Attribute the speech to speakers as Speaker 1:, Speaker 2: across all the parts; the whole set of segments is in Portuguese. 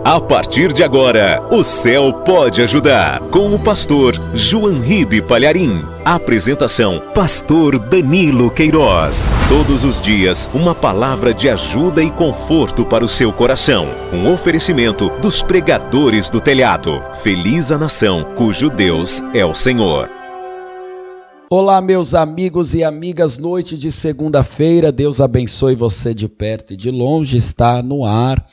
Speaker 1: A partir de agora, o céu pode ajudar. Com o pastor João Ribe Palharim. Apresentação, pastor Danilo Queiroz. Todos os dias, uma palavra de ajuda e conforto para o seu coração. Um oferecimento dos pregadores do telhado. Feliz a nação cujo Deus é o Senhor.
Speaker 2: Olá, meus amigos e amigas, noite de segunda-feira, Deus abençoe você de perto e de longe. Está no ar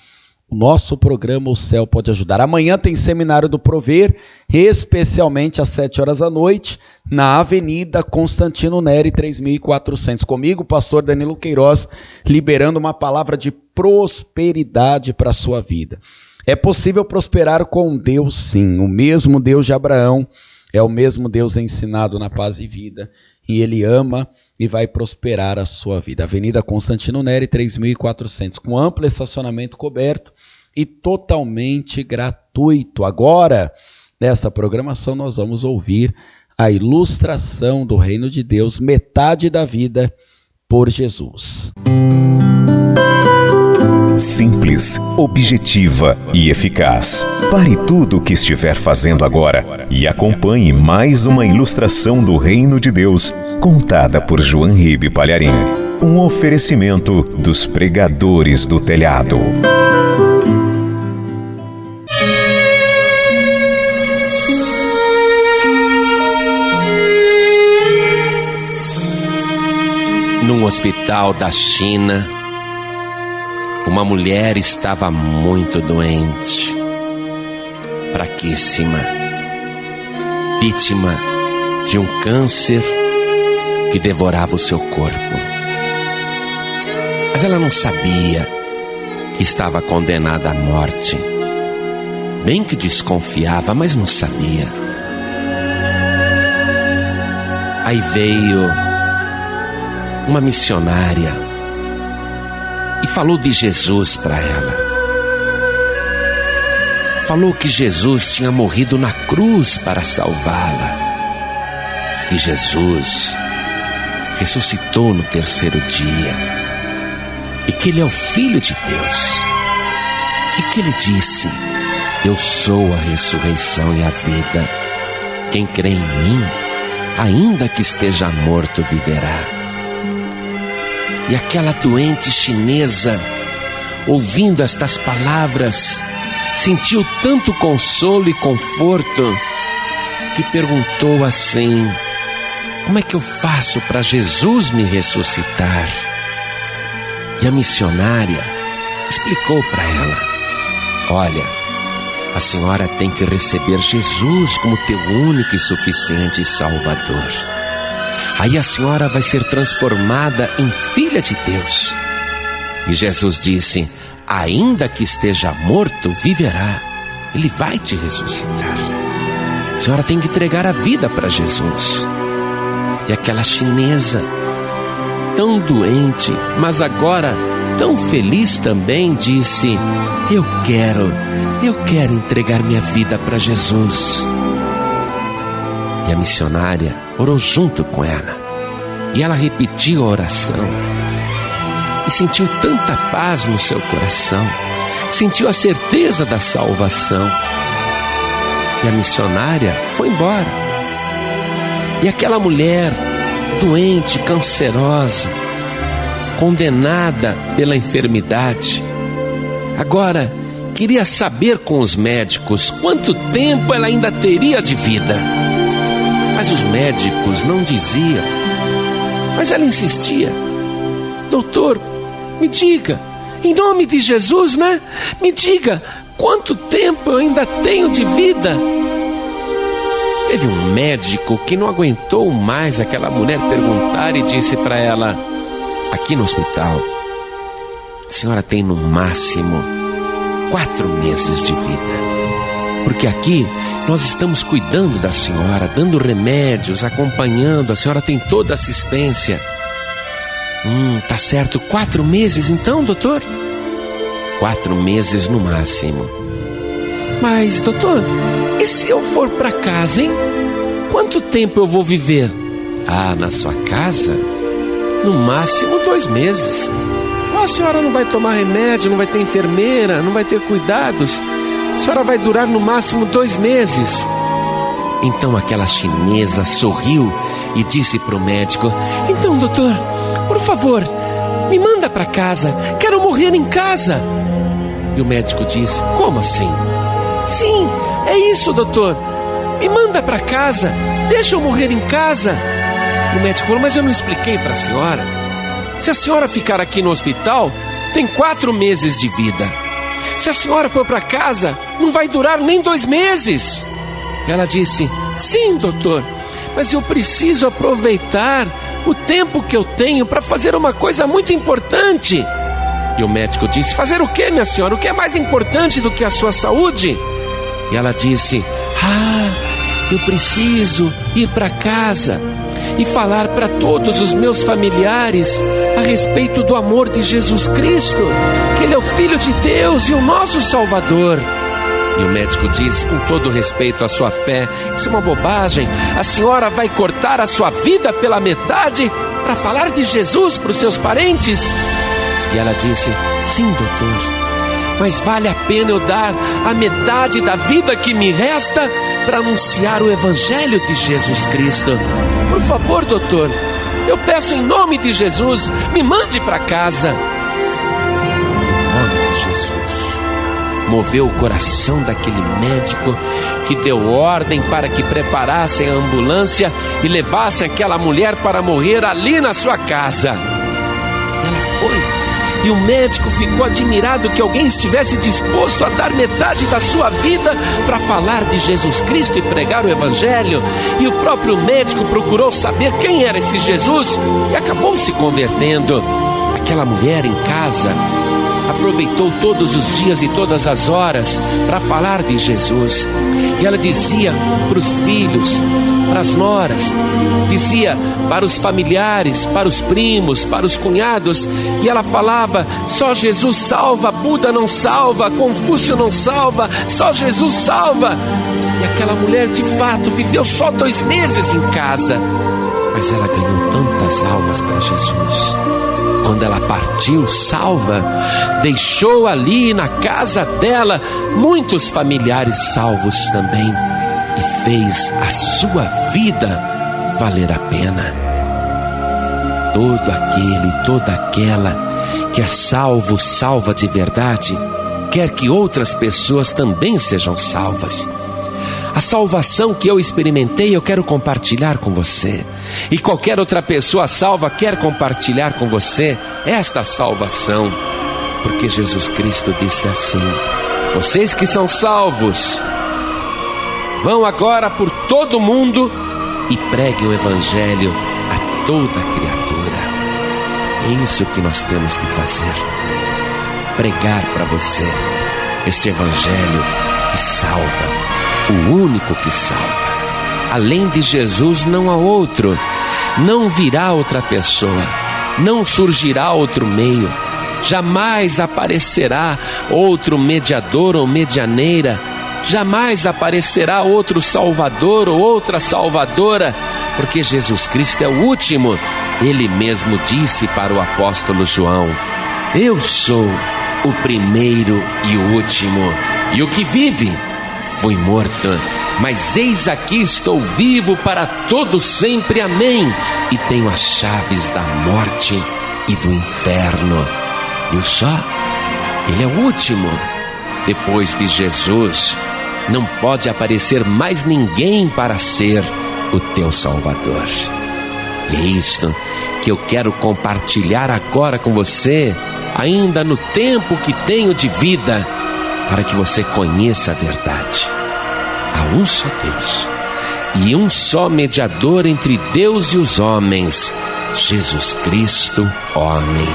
Speaker 2: o nosso programa O Céu Pode Ajudar. Amanhã tem Seminário do Prover, especialmente às 7 horas da noite, na Avenida Constantino Neri, 3400. Comigo, pastor Danilo Queiroz, liberando uma palavra de prosperidade para a sua vida. É possível prosperar com Deus, sim. O mesmo Deus de Abraão é o mesmo Deus ensinado na Paz e Vida, e Ele ama e vai prosperar a sua vida. Avenida Constantino Neri, 3400, com amplo estacionamento coberto e totalmente gratuito. Agora, nessa programação, nós vamos ouvir a ilustração do Reino de Deus, Metade da Vida por Jesus.
Speaker 1: Simples, objetiva e eficaz. Pare tudo o que estiver fazendo agora e acompanhe mais uma ilustração do Reino de Deus, contada por João Ribe Palharim. Um oferecimento dos pregadores do telhado.
Speaker 3: Num hospital da China, uma mulher estava muito doente, fraquíssima, vítima de um câncer que devorava o seu corpo. Mas ela não sabia que estava condenada à morte. Bem que desconfiava, mas não sabia. Aí veio uma missionária e falou de Jesus para ela. Falou que Jesus tinha morrido na cruz para salvá-la. Que Jesus ressuscitou no terceiro dia. E que Ele é o Filho de Deus. E que Ele disse: eu sou a ressurreição e a vida. Quem crê em mim, ainda que esteja morto, viverá. E aquela doente chinesa, ouvindo estas palavras, sentiu tanto consolo e conforto, que perguntou assim: como é que eu faço para Jesus me ressuscitar? E a missionária explicou para ela: olha, a senhora tem que receber Jesus como teu único e suficiente Salvador. Aí a senhora vai ser transformada em filha de Deus. E Jesus disse: ainda que esteja morto, viverá. Ele vai te ressuscitar. A senhora tem que entregar a vida para Jesus. E aquela chinesa, tão doente, mas agora tão feliz também, disse: eu quero entregar minha vida para Jesus. E a missionária orou junto com ela. E ela repetiu a oração. E sentiu tanta paz no seu coração. Sentiu a certeza da salvação. E a missionária foi embora. E aquela mulher doente, cancerosa, condenada pela enfermidade, agora queria saber com os médicos quanto tempo ela ainda teria de vida. Mas os médicos não diziam. Mas ela insistia: doutor, me diga, em nome de Jesus, né? Me diga, quanto tempo eu ainda tenho de vida? Teve um médico que não aguentou mais aquela mulher perguntar e disse para ela: aqui no hospital, a senhora tem no máximo 4 meses de vida. Porque aqui nós estamos cuidando da senhora, dando remédios, acompanhando, a senhora tem toda a assistência. Tá certo, 4 meses então, doutor? 4 meses no máximo. Mas, doutor, e se eu for para casa, hein? Quanto tempo eu vou viver? Ah, na sua casa? No máximo 2 meses. A senhora não vai tomar remédio, não vai ter enfermeira, não vai ter cuidados. A senhora vai durar no máximo 2 meses. Então aquela chinesa sorriu e disse para o médico: então, doutor, por favor, me manda para casa, quero morrer em casa. E o médico disse: como assim? Sim, é isso, doutor, me manda para casa, deixa eu morrer em casa. O médico falou: mas eu não expliquei para a senhora. Se a senhora ficar aqui no hospital, tem 4 meses de vida. Se a senhora for para casa, não vai durar nem 2 meses. Ela disse: sim, doutor, mas eu preciso aproveitar o tempo que eu tenho para fazer uma coisa muito importante. E o médico disse: fazer o quê, minha senhora? O que é mais importante do que a sua saúde? E ela disse: eu preciso ir para casa e falar para todos os meus familiares a respeito do amor de Jesus Cristo, que Ele é o Filho de Deus e o nosso Salvador. E o médico disse, com todo respeito à sua fé: isso é uma bobagem, a senhora vai cortar a sua vida pela metade para falar de Jesus para os seus parentes? E ela disse: sim, doutor, mas vale a pena eu dar a metade da vida que me resta para anunciar o Evangelho de Jesus Cristo. Por favor, doutor, eu peço em nome de Jesus, me mande para casa. Em nome de Jesus, moveu o coração daquele médico, que deu ordem para que preparassem a ambulância e levassem aquela mulher para morrer ali na sua casa. E ela foi. E o médico ficou admirado que alguém estivesse disposto a dar metade da sua vida para falar de Jesus Cristo e pregar o Evangelho. E o próprio médico procurou saber quem era esse Jesus e acabou se convertendo. Aquela mulher em casa aproveitou todos os dias e todas as horas para falar de Jesus. E ela dizia para os filhos, para as noras, dizia para os familiares, para os primos, para os cunhados, e ela falava: só Jesus salva, Buda não salva, Confúcio não salva, só Jesus salva. E aquela mulher de fato viveu só 2 meses em casa, mas ela ganhou tantas almas para Jesus. Quando ela partiu salva, deixou ali na casa dela muitos familiares salvos também, e fez a sua vida valer a pena. Todo aquele, toda aquela que é salvo, salva de verdade, quer que outras pessoas também sejam salvas. A salvação que eu experimentei, eu quero compartilhar com você. E qualquer outra pessoa salva quer compartilhar com você esta salvação. Porque Jesus Cristo disse assim: vocês que são salvos, vão agora por todo o mundo e preguem o Evangelho a toda criatura. É isso que nós temos que fazer. Pregar para você este Evangelho que salva. O único que salva. Além de Jesus não há outro. Não virá outra pessoa. Não surgirá outro meio. Jamais aparecerá outro mediador ou medianeira. Jamais aparecerá outro salvador ou outra salvadora. Porque Jesus Cristo é o último. Ele mesmo disse para o apóstolo João: eu sou o primeiro e o último. E o que vive? Fui morto, mas eis aqui estou vivo para todo sempre, amém. E tenho as chaves da morte e do inferno. Viu só? Ele é o último. Depois de Jesus, não pode aparecer mais ninguém para ser o teu Salvador. E é isto que eu quero compartilhar agora com você, ainda no tempo que tenho de vida, para que você conheça a verdade. Há um só Deus e um só mediador entre Deus e os homens, Jesus Cristo, homem.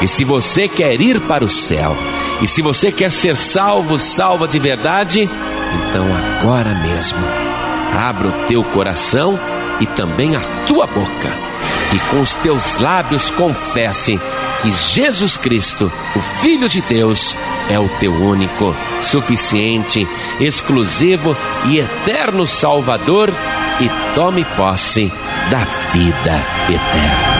Speaker 3: E se você quer ir para o céu, e se você quer ser salvo, salva de verdade, então agora mesmo, abra o teu coração e também a tua boca, e com os teus lábios confesse que Jesus Cristo, o Filho de Deus, é o teu único, suficiente, exclusivo e eterno Salvador, e tome posse da vida eterna.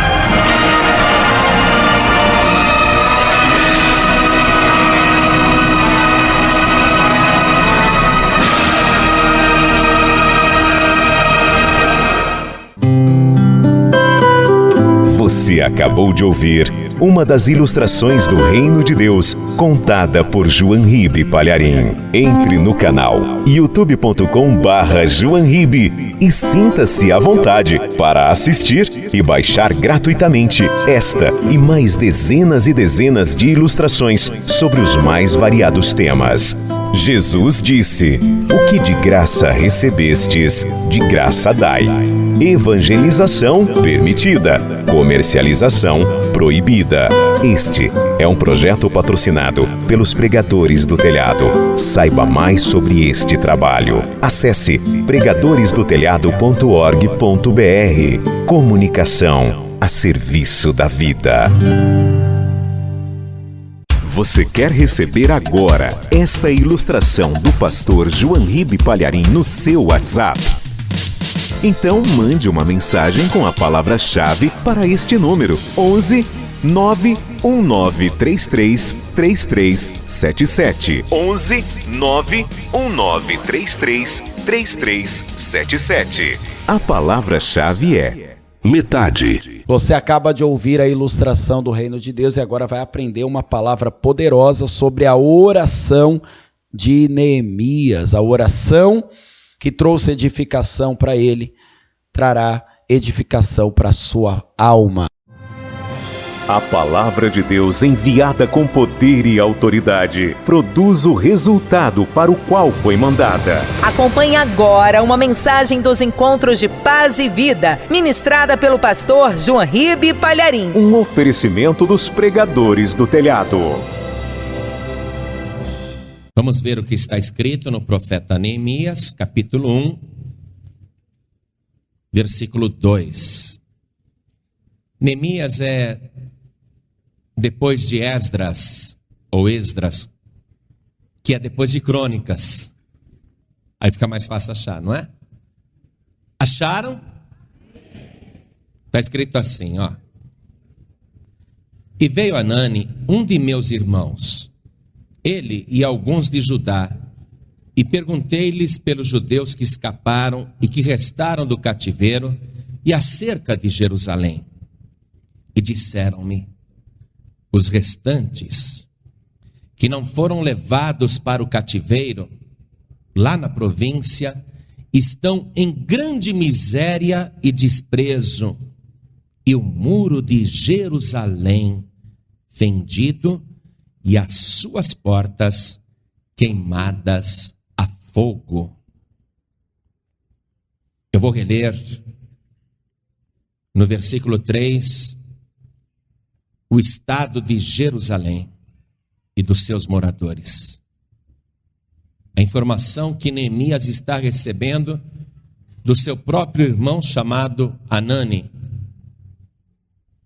Speaker 1: Você acabou de ouvir uma das ilustrações do Reino de Deus, contada por João Ribe Palharim. Entre no canal youtube.com/João Ribe e sinta-se à vontade para assistir e baixar gratuitamente esta e mais dezenas e dezenas de ilustrações sobre os mais variados temas. Jesus disse: "O que de graça recebestes, de graça dai." Evangelização permitida, comercialização proibida. Este é um projeto patrocinado pelos Pregadores do Telhado. Saiba mais sobre este trabalho. Acesse pregadoresdotelhado.org.br. Comunicação a serviço da vida. Você quer receber agora esta ilustração do pastor João Ribe Palharim no seu WhatsApp? Então mande uma mensagem com a palavra-chave para este número: 11 91933 3377. 11 91933 3377. A palavra-chave é metade.
Speaker 2: Você acaba de ouvir a ilustração do Reino de Deus e agora vai aprender uma palavra poderosa sobre a oração de Neemias. A oração que trouxe edificação para ele, trará edificação para a sua alma.
Speaker 1: A palavra de Deus, enviada com poder e autoridade, produz o resultado para o qual foi mandada.
Speaker 4: Acompanhe agora uma mensagem dos Encontros de Paz e Vida, ministrada pelo pastor João Ribe Palharim.
Speaker 1: Um oferecimento dos Pregadores do Telhado.
Speaker 3: Vamos ver o que está escrito no profeta Neemias, capítulo 1, versículo 2. Neemias é depois de Esdras, ou Esdras, que é depois de Crônicas. Aí fica mais fácil achar, não é? Acharam? Está escrito assim, ó. E veio Hanani, um de meus irmãos, ele e alguns de Judá, e perguntei-lhes pelos judeus que escaparam e que restaram do cativeiro e acerca de Jerusalém. E disseram-me: os restantes que não foram levados para o cativeiro, lá na província, estão em grande miséria e desprezo, e o muro de Jerusalém fendido e as suas portas queimadas a fogo. Eu vou reler no versículo 3 o estado de Jerusalém e dos seus moradores. A informação que Neemias está recebendo do seu próprio irmão chamado Hanani.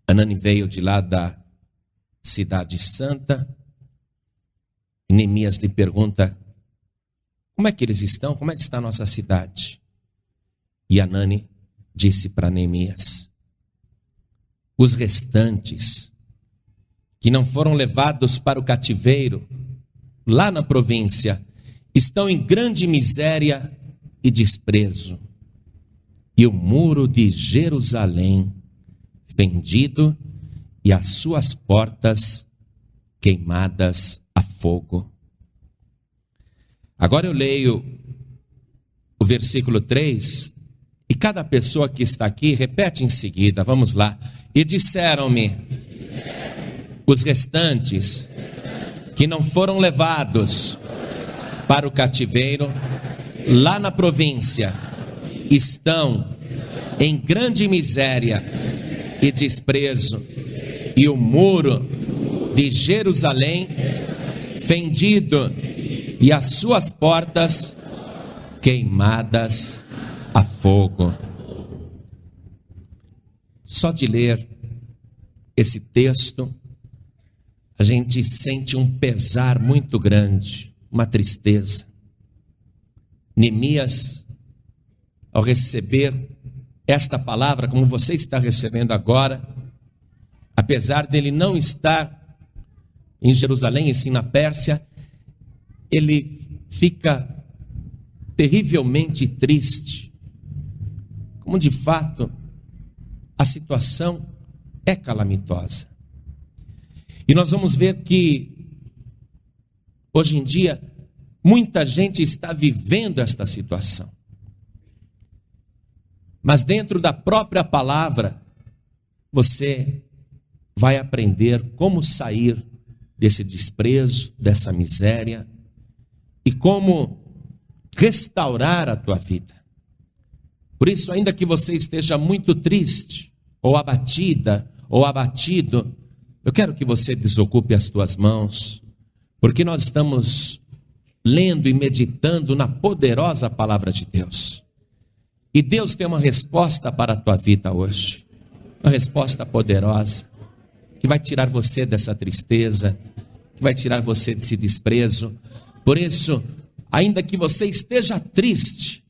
Speaker 3: Hanani veio de lá da cidade santa. E Neemias lhe pergunta: como é que eles estão? Como é que está a nossa cidade? E Hanani disse para Neemias: os restantes que não foram levados para o cativeiro, lá na província, estão em grande miséria e desprezo, e o muro de Jerusalém fendido e as suas portas queimadas a fogo. Agora eu leio o versículo 3, e cada pessoa que está aqui repete em seguida. Vamos lá. E disseram-me os restantes que não foram levados para o cativeiro, lá na província, estão em grande miséria e desprezo, e o muro de Jerusalém fendido e as suas portas queimadas a fogo. Só de ler esse texto, a gente sente um pesar muito grande, uma tristeza. Neemias, ao receber esta palavra, como você está recebendo agora, apesar dele não estar em Jerusalém, e sim na Pérsia, ele fica terrivelmente triste. Como de fato a situação é calamitosa. E nós vamos ver que, hoje em dia, muita gente está vivendo esta situação. Mas dentro da própria palavra, você vai aprender como sair desse desprezo, dessa miséria, e como restaurar a tua vida. Por isso, ainda que você esteja muito triste, ou abatida, ou abatido, eu quero que você desocupe as tuas mãos, porque nós estamos lendo e meditando na poderosa palavra de Deus. E Deus tem uma resposta para a tua vida hoje, uma resposta poderosa, que vai tirar você dessa tristeza, que vai tirar você desse desprezo. Por isso, ainda que você esteja triste,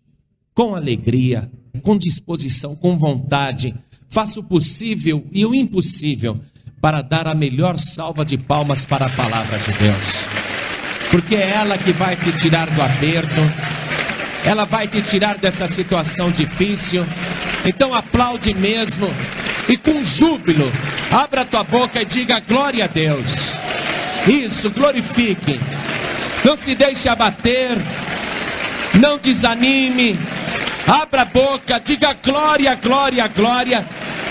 Speaker 3: com alegria, com disposição, com vontade, faça o possível e o impossível para dar a melhor salva de palmas para a palavra de Deus, porque é ela que vai te tirar do aperto, ela vai te tirar dessa situação difícil. Então aplaude mesmo e com júbilo, abra a tua boca e diga glória a Deus. Isso, glorifique, não se deixe abater, não desanime, abra a boca, diga glória, glória, glória,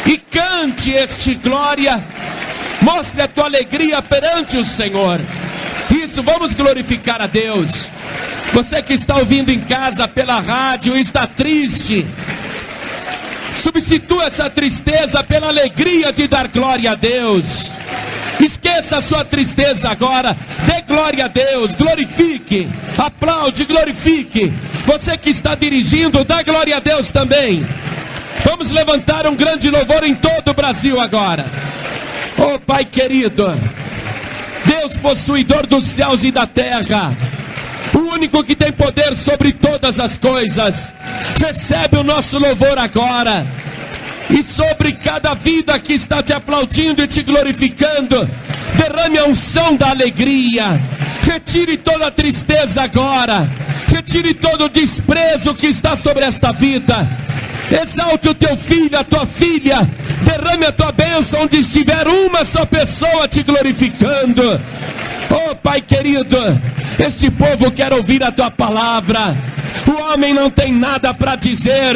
Speaker 3: e cante este glória, mostre a tua alegria perante o Senhor. Isso, vamos glorificar a Deus. Você que está ouvindo em casa pela rádio e está triste, substitua essa tristeza pela alegria de dar glória a Deus. Esqueça a sua tristeza agora, dê glória a Deus, glorifique, aplaude, glorifique. Você que está dirigindo, dá glória a Deus também. Vamos levantar um grande louvor em todo o Brasil agora. Oh Pai querido, Deus possuidor dos céus e da terra, o único que tem poder sobre todas as coisas, recebe o nosso louvor agora. E sobre cada vida que está te aplaudindo e te glorificando, derrame a unção da alegria. Retire toda a tristeza agora, retire todo o desprezo que está sobre esta vida. Exalte o teu filho, a tua filha, derrame a tua bênção onde estiver uma só pessoa te glorificando. Oh Pai querido, este povo quer ouvir a tua palavra. O homem não tem nada para dizer,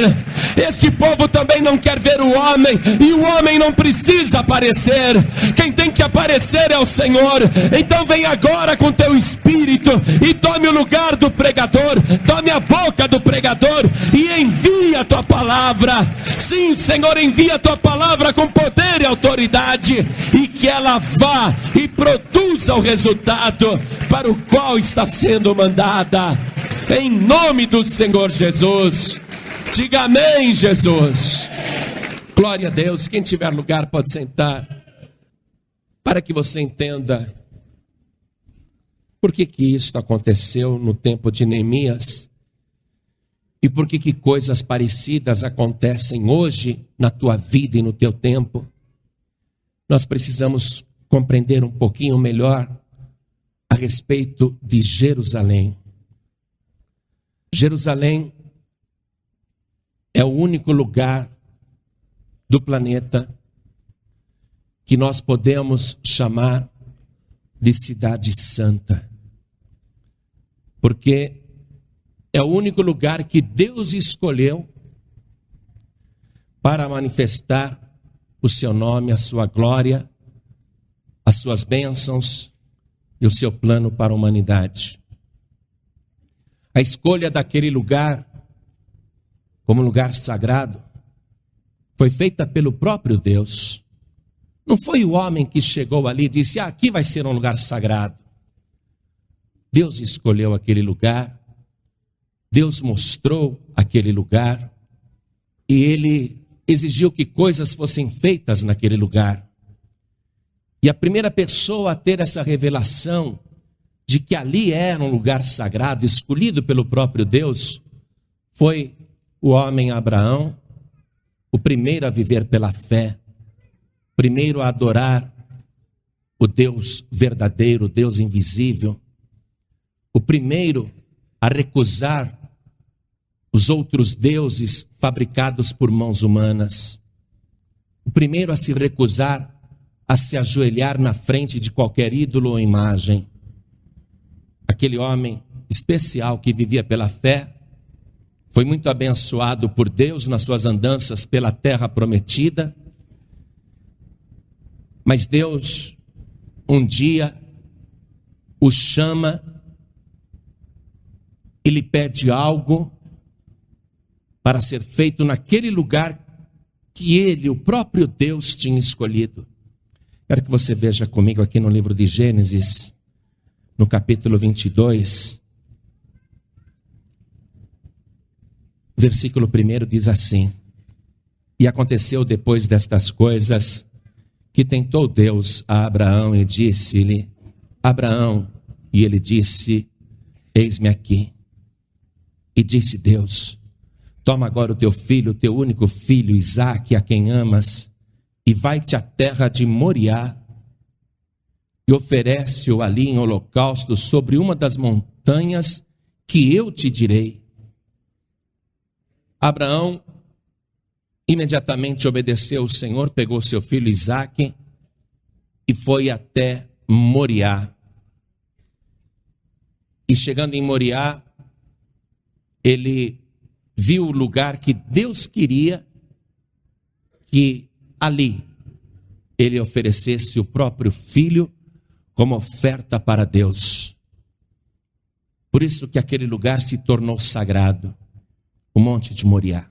Speaker 3: este povo também não quer ver o homem, e o homem não precisa aparecer. Quem tem que aparecer é o Senhor. Então vem agora com teu espírito e tome o lugar do pregador, tome a boca do pregador e envia a tua palavra. Sim, Senhor, envia a tua palavra com poder e autoridade, e que ela vá e produza o resultado para o qual está sendo mandada. Em nome do Senhor Jesus, diga amém, Jesus. Glória a Deus. Quem tiver lugar pode sentar, para que você entenda por que isso aconteceu no tempo de Neemias e por que coisas parecidas acontecem hoje na tua vida e no teu tempo. Nós precisamos compreender um pouquinho melhor a respeito de Jerusalém. Jerusalém é o único lugar do planeta que nós podemos chamar de cidade santa, porque é o único lugar que Deus escolheu para manifestar o seu nome, a sua glória, as suas bênçãos e o seu plano para a humanidade. A escolha daquele lugar como lugar sagrado foi feita pelo próprio Deus. Não foi o homem que chegou ali e disse: aqui vai ser um lugar sagrado. Deus escolheu aquele lugar, Deus mostrou aquele lugar, e Ele exigiu que coisas fossem feitas naquele lugar. E a primeira pessoa a ter essa revelação de que ali era um lugar sagrado, escolhido pelo próprio Deus, foi o homem Abraão, o primeiro a viver pela fé, primeiro a adorar o Deus verdadeiro, o Deus invisível, o primeiro a recusar os outros deuses fabricados por mãos humanas. o primeiro a se recusar a se ajoelhar na frente de qualquer ídolo ou imagem. Aquele homem especial que vivia pela fé, foi muito abençoado por Deus nas suas andanças pela terra prometida, mas Deus um dia o chama e lhe pede algo para ser feito naquele lugar que ele, o próprio Deus, tinha escolhido. Quero que você veja comigo aqui no livro de Gênesis, no capítulo 22, versículo 1 diz assim: E aconteceu depois destas coisas, que tentou Deus a Abraão e disse-lhe: Abraão, e ele disse: Eis-me aqui. E disse Deus: Toma agora o teu filho, o teu único filho, Isaque, a quem amas, e vai-te à terra de Moriá, e oferece-o ali em holocausto sobre uma das montanhas que eu te direi. Abraão imediatamente obedeceu o Senhor, pegou seu filho Isaque e foi até Moriá. E chegando em Moriá, ele viu o lugar que Deus queria que ali ele oferecesse o próprio filho como oferta para Deus. Por isso que aquele lugar se tornou sagrado, o Monte de Moriá.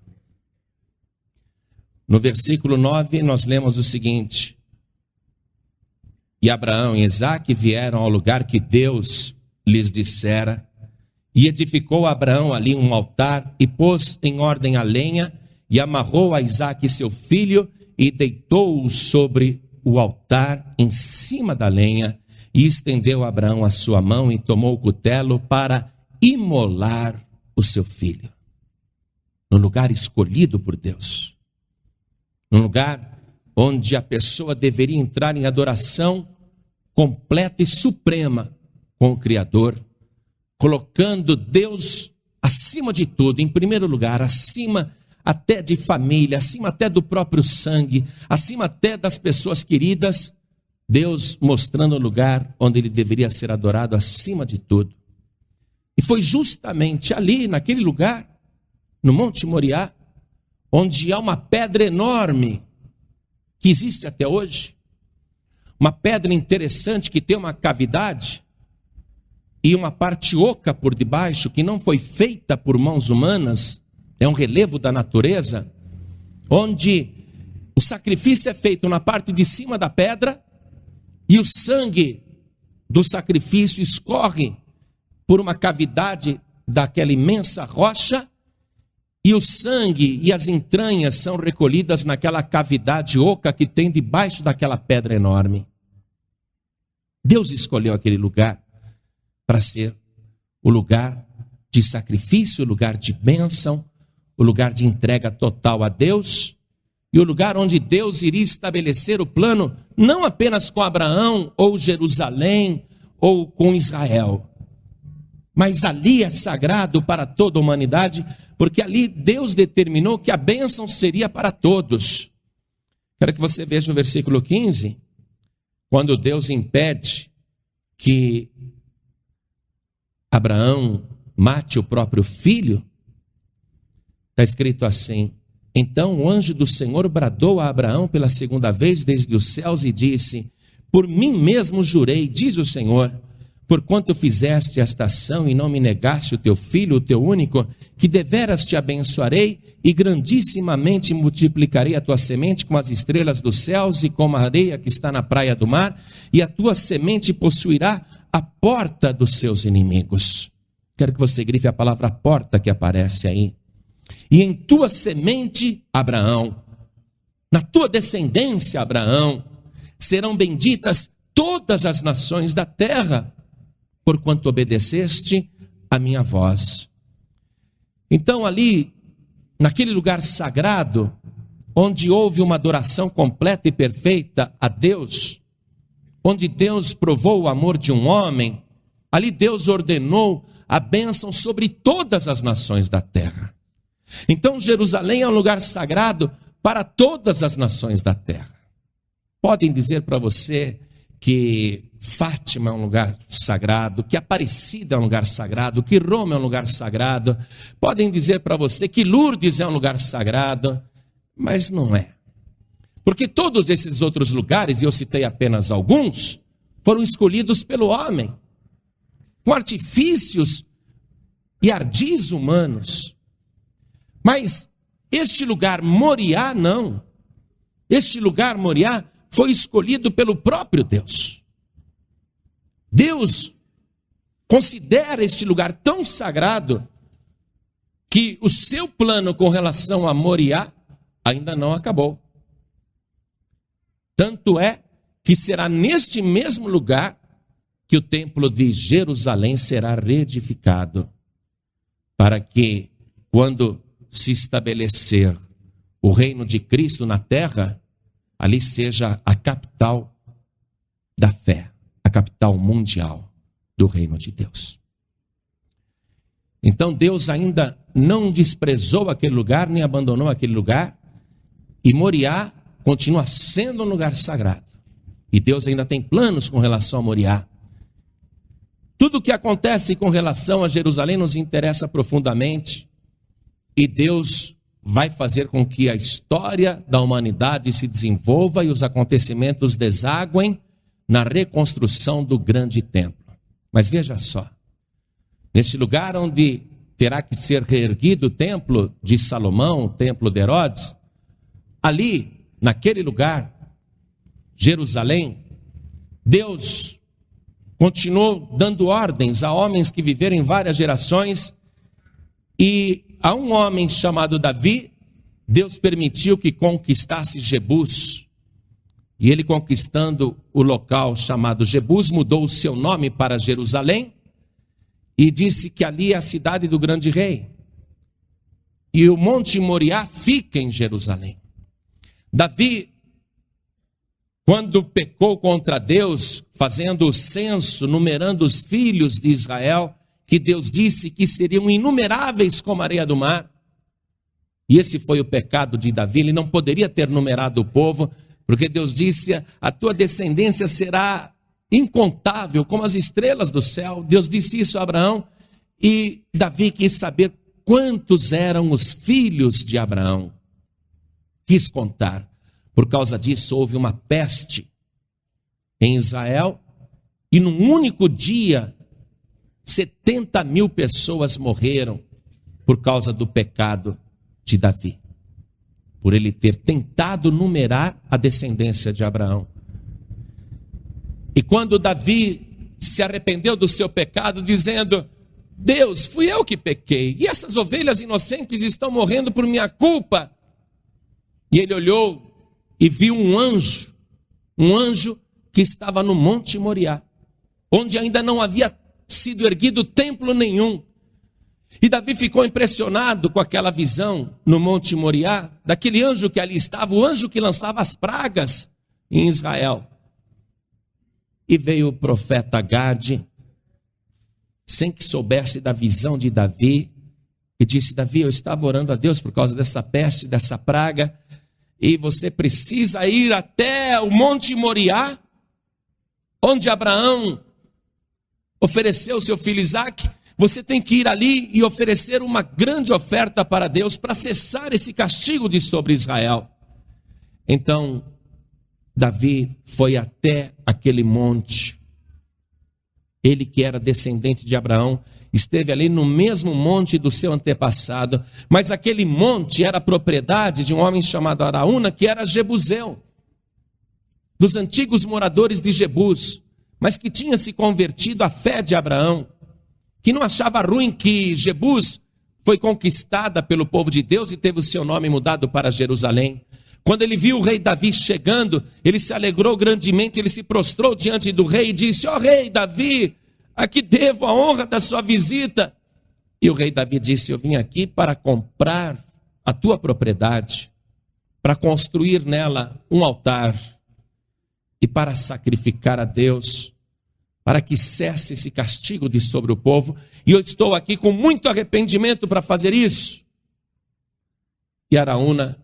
Speaker 3: No versículo 9 nós lemos o seguinte: E Abraão e Isaque vieram ao lugar que Deus lhes dissera, e edificou Abraão ali um altar, e pôs em ordem a lenha, e amarrou a Isaque seu filho, e deitou-o sobre o altar em cima da lenha, e estendeu Abraão a sua mão, e tomou o cutelo para imolar o seu filho. No lugar escolhido por Deus, no lugar onde a pessoa deveria entrar em adoração completa e suprema com o Criador, colocando Deus acima de tudo, em primeiro lugar, acima até de família, acima até do próprio sangue, acima até das pessoas queridas, Deus mostrando o lugar onde ele deveria ser adorado acima de tudo. E foi justamente ali, naquele lugar, no Monte Moriá, onde há uma pedra enorme, que existe até hoje, uma pedra interessante que tem uma cavidade, e uma parte oca por debaixo, que não foi feita por mãos humanas, é um relevo da natureza, onde o sacrifício é feito na parte de cima da pedra, e o sangue do sacrifício escorre por uma cavidade daquela imensa rocha, e o sangue e as entranhas são recolhidas naquela cavidade oca que tem debaixo daquela pedra enorme. Deus escolheu aquele lugar para ser o lugar de sacrifício, o lugar de bênção, o lugar de entrega total a Deus, e o lugar onde Deus iria estabelecer o plano, não apenas com Abraão, ou Jerusalém, ou com Israel, mas ali é sagrado para toda a humanidade, porque ali Deus determinou que a bênção seria para todos. Quero que você veja o versículo 15, quando Deus impede que Abraão mate o próprio filho, está escrito assim: Então o anjo do Senhor bradou a Abraão pela segunda vez desde os céus e disse: Por mim mesmo jurei, diz o Senhor, porquanto fizeste esta ação e não me negaste o teu filho, o teu único, que deveras te abençoarei e grandissimamente multiplicarei a tua semente como as estrelas dos céus e como a areia que está na praia do mar, e a tua semente possuirá a porta dos seus inimigos. Quero que você grife a palavra porta que aparece aí. E em tua semente, Abraão, na tua descendência, Abraão, serão benditas todas as nações da terra, porquanto obedeceste a minha voz. Então ali, naquele lugar sagrado, onde houve uma adoração completa e perfeita a Deus, onde Deus provou o amor de um homem, ali Deus ordenou a bênção sobre todas as nações da terra. Então Jerusalém é um lugar sagrado para todas as nações da terra. Podem dizer para você que Fátima é um lugar sagrado, que Aparecida é um lugar sagrado, que Roma é um lugar sagrado. Podem dizer para você que Lourdes é um lugar sagrado, mas não é. Porque todos esses outros lugares, e eu citei apenas alguns, foram escolhidos pelo homem, com artifícios e ardis humanos. Mas este lugar, Moriá, não. Este lugar, Moriá, foi escolhido pelo próprio Deus. Deus considera este lugar tão sagrado que o seu plano com relação a Moriá ainda não acabou. Tanto é que será neste mesmo lugar que o templo de Jerusalém será reedificado, para que, quando se estabelecer o reino de Cristo na terra, ali seja a capital da fé, a capital mundial do reino de Deus. Então Deus ainda não desprezou aquele lugar, nem abandonou aquele lugar, e Moriá continua sendo um lugar sagrado. E Deus ainda tem planos com relação a Moriá. Tudo o que acontece com relação a Jerusalém nos interessa profundamente, e Deus vai fazer com que a história da humanidade se desenvolva e os acontecimentos desaguem na reconstrução do grande templo. Mas veja só, nesse lugar onde terá que ser reerguido o templo de Salomão, o templo de Herodes, ali, naquele lugar, Jerusalém, Deus continuou dando ordens a homens que viveram em várias gerações, e a um homem chamado Davi, Deus permitiu que conquistasse Jebus. E ele, conquistando o local chamado Jebus, mudou o seu nome para Jerusalém e disse que ali é a cidade do grande rei. E o Monte Moriá fica em Jerusalém. Davi, quando pecou contra Deus, fazendo o censo, numerando os filhos de Israel, que Deus disse que seriam inumeráveis como a areia do mar, e esse foi o pecado de Davi. Ele não poderia ter numerado o povo, porque Deus disse: a tua descendência será incontável como as estrelas do céu. Deus disse isso a Abraão, e Davi quis saber quantos eram os filhos de Abraão. Quis contar. Por causa disso houve uma peste em Israel, e num único dia 70.000 pessoas morreram por causa do pecado de Davi, por ele ter tentado numerar a descendência de Abraão. E quando Davi se arrependeu do seu pecado, dizendo: Deus, fui eu que pequei, e essas ovelhas inocentes estão morrendo por minha culpa. E ele olhou e viu um anjo que estava no Monte Moriá, onde ainda não havia sido erguido templo nenhum. E Davi ficou impressionado com aquela visão no Monte Moriá, daquele anjo que ali estava, o anjo que lançava as pragas em Israel. E veio o profeta Gade, sem que soubesse da visão de Davi, e disse: Davi, eu estava orando a Deus por causa dessa peste, dessa praga, e você precisa ir até o Monte Moriá, onde Abraão ofereceu seu filho Isaque. Você tem que ir ali e oferecer uma grande oferta para Deus, para cessar esse castigo de sobre Israel. Então, Davi foi até aquele monte. Ele, que era descendente de Abraão, esteve ali no mesmo monte do seu antepassado, mas aquele monte era propriedade de um homem chamado Araúna, que era jebuseu, dos antigos moradores de Jebus, mas que tinha se convertido à fé de Abraão, que não achava ruim que Jebus foi conquistada pelo povo de Deus e teve o seu nome mudado para Jerusalém. Quando ele viu o rei Davi chegando, ele se alegrou grandemente, ele se prostrou diante do rei e disse: ó rei Davi, a que devo a honra da sua visita? E o rei Davi disse: eu vim aqui para comprar a tua propriedade, para construir nela um altar e para sacrificar a Deus, para que cesse esse castigo de sobre o povo, e eu estou aqui com muito arrependimento para fazer isso. E Araúna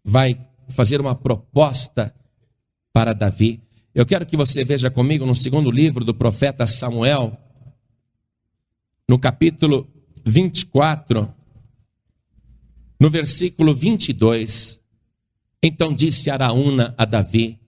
Speaker 3: vai fazer uma proposta para Davi. Eu quero que você veja comigo no segundo livro do profeta Samuel, no capítulo 24, no versículo 22. Então disse Araúna a Davi: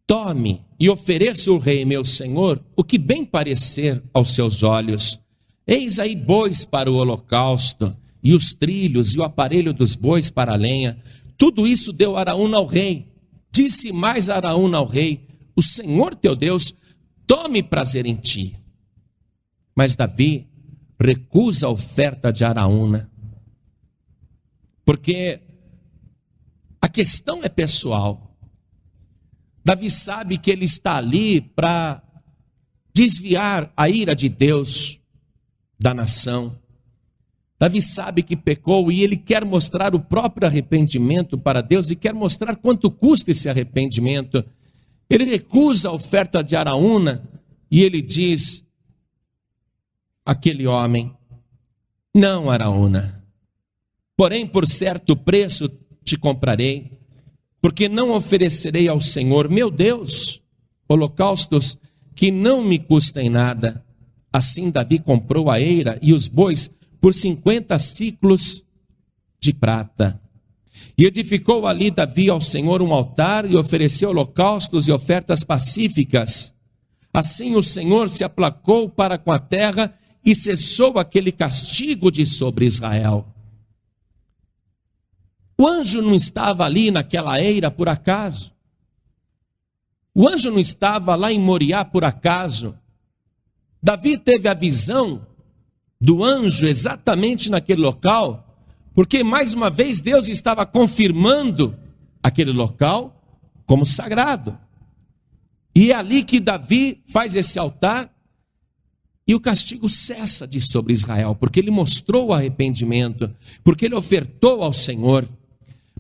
Speaker 3: tome e ofereça ao rei meu senhor o que bem parecer aos seus olhos. Eis aí bois para o holocausto, e os trilhos e o aparelho dos bois para a lenha. Tudo isso deu Araúna ao rei. Disse mais Araúna ao rei: o Senhor teu Deus tome prazer em ti. Mas Davi recusa a oferta de Araúna, porque a questão é pessoal. Davi sabe que ele está ali para desviar a ira de Deus da nação. Davi sabe que pecou e ele quer mostrar o próprio arrependimento para Deus e quer mostrar quanto custa esse arrependimento. Ele recusa a oferta de Araúna e ele diz àquele homem: não, Araúna, porém por certo preço te comprarei, porque não oferecerei ao Senhor meu Deus holocaustos que não me custem nada. Assim Davi comprou a eira e os bois por 50 siclos de prata. E edificou ali Davi ao Senhor um altar e ofereceu holocaustos e ofertas pacíficas. Assim o Senhor se aplacou para com a terra e cessou aquele castigo de sobre Israel. O anjo não estava ali naquela eira por acaso. O anjo não estava lá em Moriá por acaso. Davi teve a visão do anjo exatamente naquele local, porque mais uma vez Deus estava confirmando aquele local como sagrado. E é ali que Davi faz esse altar e o castigo cessa de sobre Israel, porque ele mostrou o arrependimento, porque ele ofertou ao Senhor.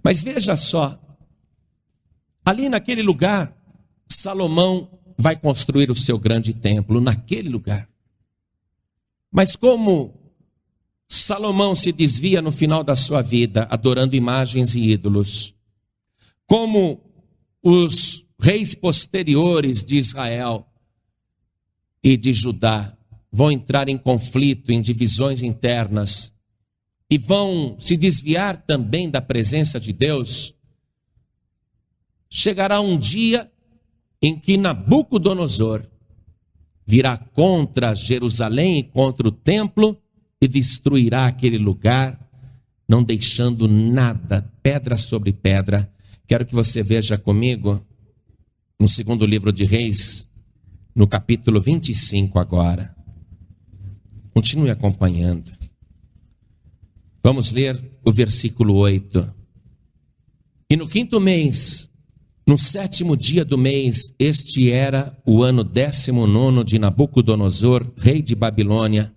Speaker 3: Mas veja só, ali naquele lugar, Salomão vai construir o seu grande templo, naquele lugar. Mas como Salomão se desvia no final da sua vida, adorando imagens e ídolos, como os reis posteriores de Israel e de Judá vão entrar em conflito, em divisões internas, e vão se desviar também da presença de Deus, chegará um dia em que Nabucodonosor virá contra Jerusalém e contra o templo e destruirá aquele lugar, não deixando nada, pedra sobre pedra. Quero que você veja comigo no segundo livro de Reis, no capítulo 25 agora. Continue acompanhando. Vamos ler o versículo 8. E no 5º mês, no 7º dia do mês, este era o ano 19º de Nabucodonosor, rei de Babilônia,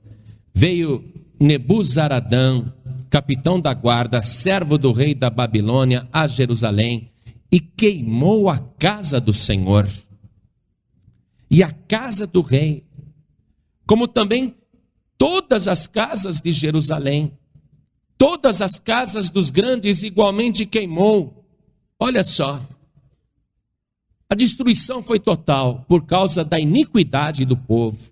Speaker 3: veio Nebuzaradã, capitão da guarda, servo do rei da Babilônia, a Jerusalém, e queimou a casa do Senhor e a casa do rei, como também todas as casas de Jerusalém. Todas as casas dos grandes igualmente queimou. Olha só, a destruição foi total por causa da iniquidade do povo.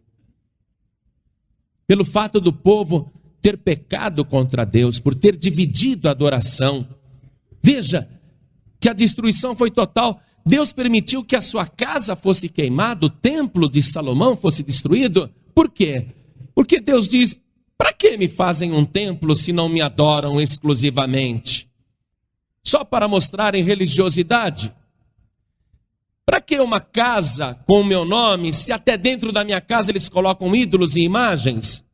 Speaker 3: Pelo fato do povo ter pecado contra Deus, por ter dividido a adoração. Veja que a destruição foi total. Deus permitiu que a sua casa fosse queimada, o templo de Salomão fosse destruído. Por quê? Porque Deus diz: para que me fazem um templo se não me adoram exclusivamente? Só para mostrarem religiosidade? Para que uma casa com o meu nome, se até dentro da minha casa eles colocam ídolos e imagens?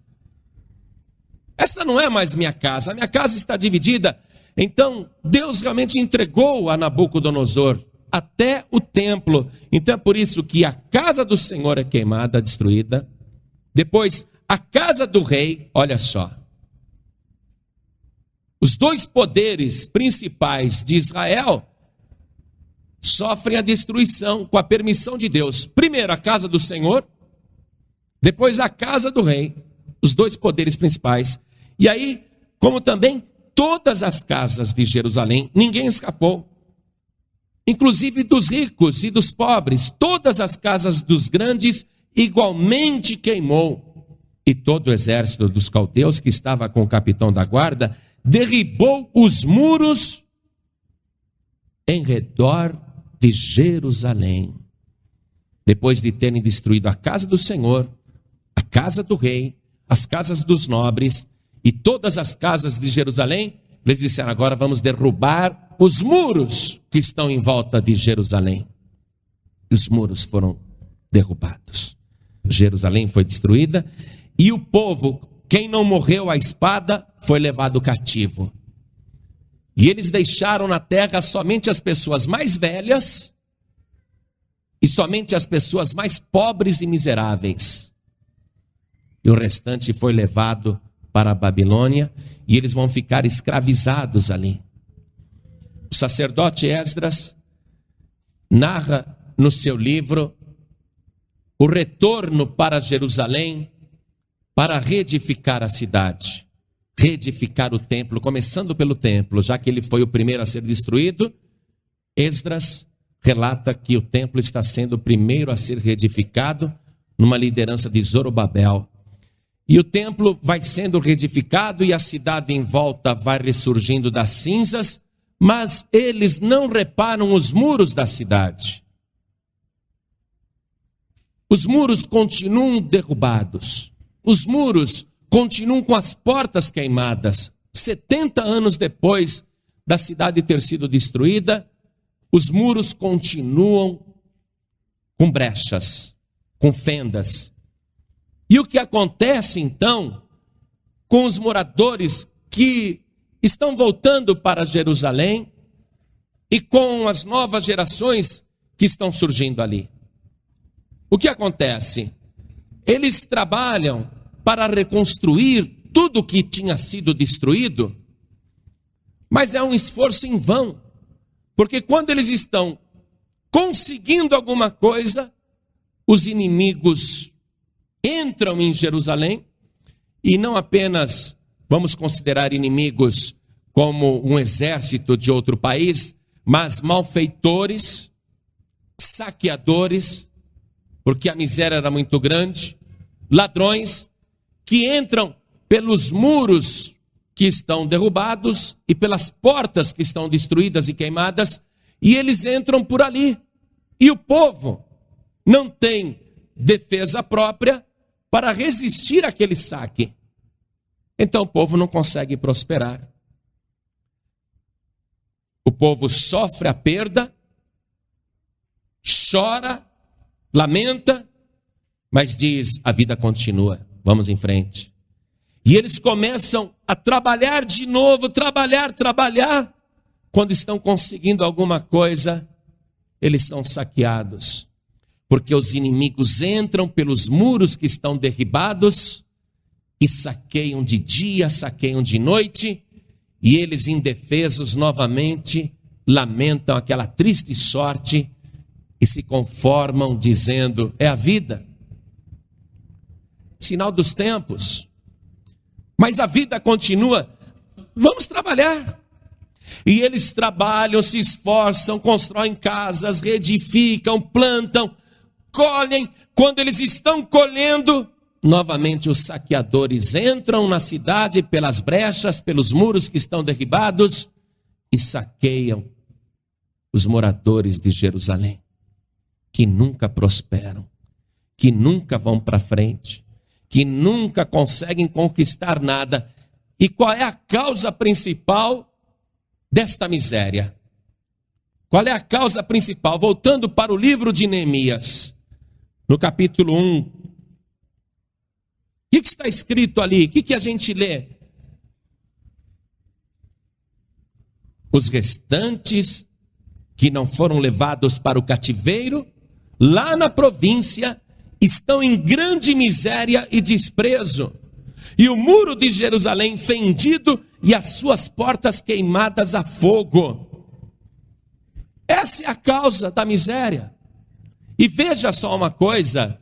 Speaker 3: Esta não é mais minha casa, a minha casa está dividida. Então Deus realmente entregou a Nabucodonosor até o templo. Então é por isso que a casa do Senhor é queimada, destruída. Depois a casa do rei, olha só. Os dois poderes principais de Israel sofrem a destruição com a permissão de Deus. Primeiro a casa do Senhor, depois a casa do rei, os dois poderes principais. E aí, como também todas as casas de Jerusalém, ninguém escapou. inclusive dos ricos e dos pobres. Todas as casas dos grandes igualmente queimou. E todo o exército dos caldeus que estava com o capitão da guarda derribou os muros em redor de Jerusalém. Depois de terem destruído a casa do Senhor, a casa do rei, as casas dos nobres e todas as casas de Jerusalém, eles disseram: agora vamos derrubar os muros que estão em volta de Jerusalém. E os muros foram derrubados. Jerusalém foi destruída e o povo, quem não morreu à espada, foi levado cativo. E eles deixaram na terra somente as pessoas mais velhas e somente as pessoas mais pobres e miseráveis. E o restante foi levado para a Babilônia e eles vão ficar escravizados ali. O sacerdote Esdras narra no seu livro o retorno para Jerusalém para reedificar a cidade, reedificar o templo, começando pelo templo, já que ele foi o primeiro a ser destruído. Esdras relata que o templo está sendo o primeiro a ser reedificado numa liderança de Zorobabel. E o templo vai sendo reedificado e a cidade em volta vai ressurgindo das cinzas, mas eles não reparam os muros da cidade. Os muros continuam derrubados. Os muros continuam com as portas queimadas. 70 anos depois da cidade ter sido destruída, os muros continuam com brechas, com fendas. E o que acontece então com os moradores que estão voltando para Jerusalém e com as novas gerações que estão surgindo ali? O que acontece? Eles trabalham para reconstruir tudo o que tinha sido destruído, mas é um esforço em vão, porque quando eles estão conseguindo alguma coisa, os inimigos entram em Jerusalém, e não apenas vamos considerar inimigos como um exército de outro país, mas malfeitores, saqueadores, porque a miséria era muito grande, ladrões que entram pelos muros que estão derrubados e pelas portas que estão destruídas e queimadas, e eles entram por ali. E o povo não tem defesa própria para resistir àquele saque. Então o povo não consegue prosperar. O povo sofre a perda, chora, lamenta, mas diz: a vida continua, vamos em frente. E eles começam a trabalhar de novo, trabalhar. Quando estão conseguindo alguma coisa, eles são saqueados. Porque os inimigos entram pelos muros que estão derribados e saqueiam de dia, saqueiam de noite, e eles, indefesos novamente, lamentam aquela triste sorte e se conformam dizendo: é a vida, sinal dos tempos. Mas a vida continua, vamos trabalhar. E eles trabalham, se esforçam, constroem casas, reedificam, plantam, colhem. Quando eles estão colhendo, novamente os saqueadores entram na cidade pelas brechas, pelos muros que estão derribados e saqueiam os moradores de Jerusalém, que nunca prosperam, que nunca vão para frente, que nunca conseguem conquistar nada. E qual é a causa principal desta miséria? Qual é a causa principal? Voltando para o livro de Neemias, no capítulo 1, o que está escrito ali? O que a gente lê? Os restantes que não foram levados para o cativeiro, lá na província, estão em grande miséria e desprezo, e o muro de Jerusalém fendido e as suas portas queimadas a fogo. Essa é a causa da miséria. E veja só uma coisa,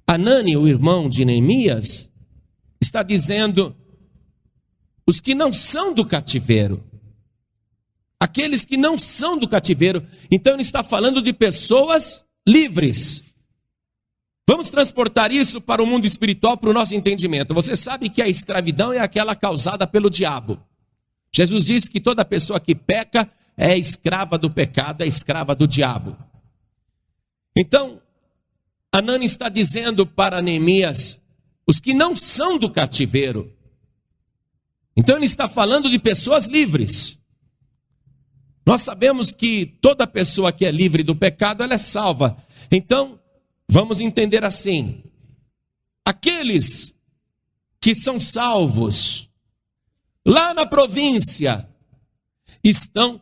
Speaker 3: Hanani, o irmão de Neemias, está dizendo: os que não são do cativeiro, aqueles que não são do cativeiro. Então ele está falando de pessoas livres. Vamos transportar isso para o mundo espiritual, para o nosso entendimento. Você sabe que a escravidão é aquela causada pelo diabo. Jesus disse que toda pessoa que peca é escrava do pecado, é escrava do diabo. Então, Anani está dizendo para Neemias, os que não são do cativeiro. Então ele está falando de pessoas livres. Nós sabemos que toda pessoa que é livre do pecado, ela é salva. Então, vamos entender assim: aqueles que são salvos, lá na província, estão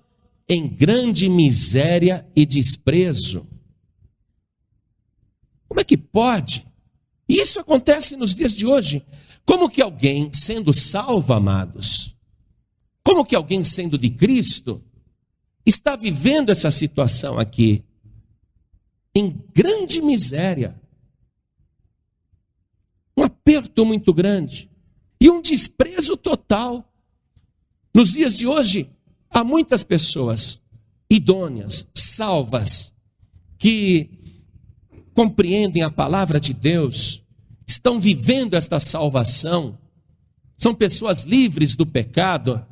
Speaker 3: em grande miséria e desprezo. Como é que pode? Isso acontece nos dias de hoje. Como que alguém sendo salvo, amados, como que alguém sendo de Cristo, está vivendo essa situação aqui? Em grande miséria, um aperto muito grande e um desprezo total. Nos dias de hoje, há muitas pessoas idôneas, salvas, que compreendem a palavra de Deus, estão vivendo esta salvação, são pessoas livres do pecado,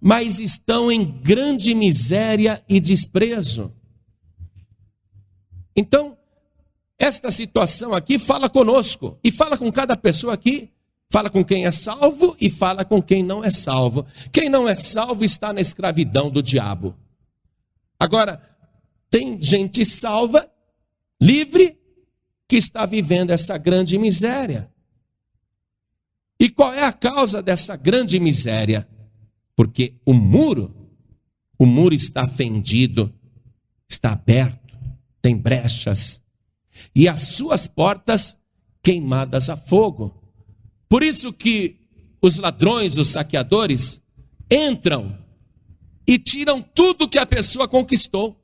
Speaker 3: mas estão em grande miséria e desprezo. Então, esta situação aqui fala conosco, e fala com cada pessoa aqui, fala com quem é salvo e fala com quem não é salvo. Quem não é salvo está na escravidão do diabo. Agora, tem gente salva, livre, que está vivendo essa grande miséria. E qual é a causa dessa grande miséria? Porque o muro está fendido, está aberto, tem brechas, e as suas portas queimadas a fogo. Por isso que os ladrões, os saqueadores, entram e tiram tudo que a pessoa conquistou.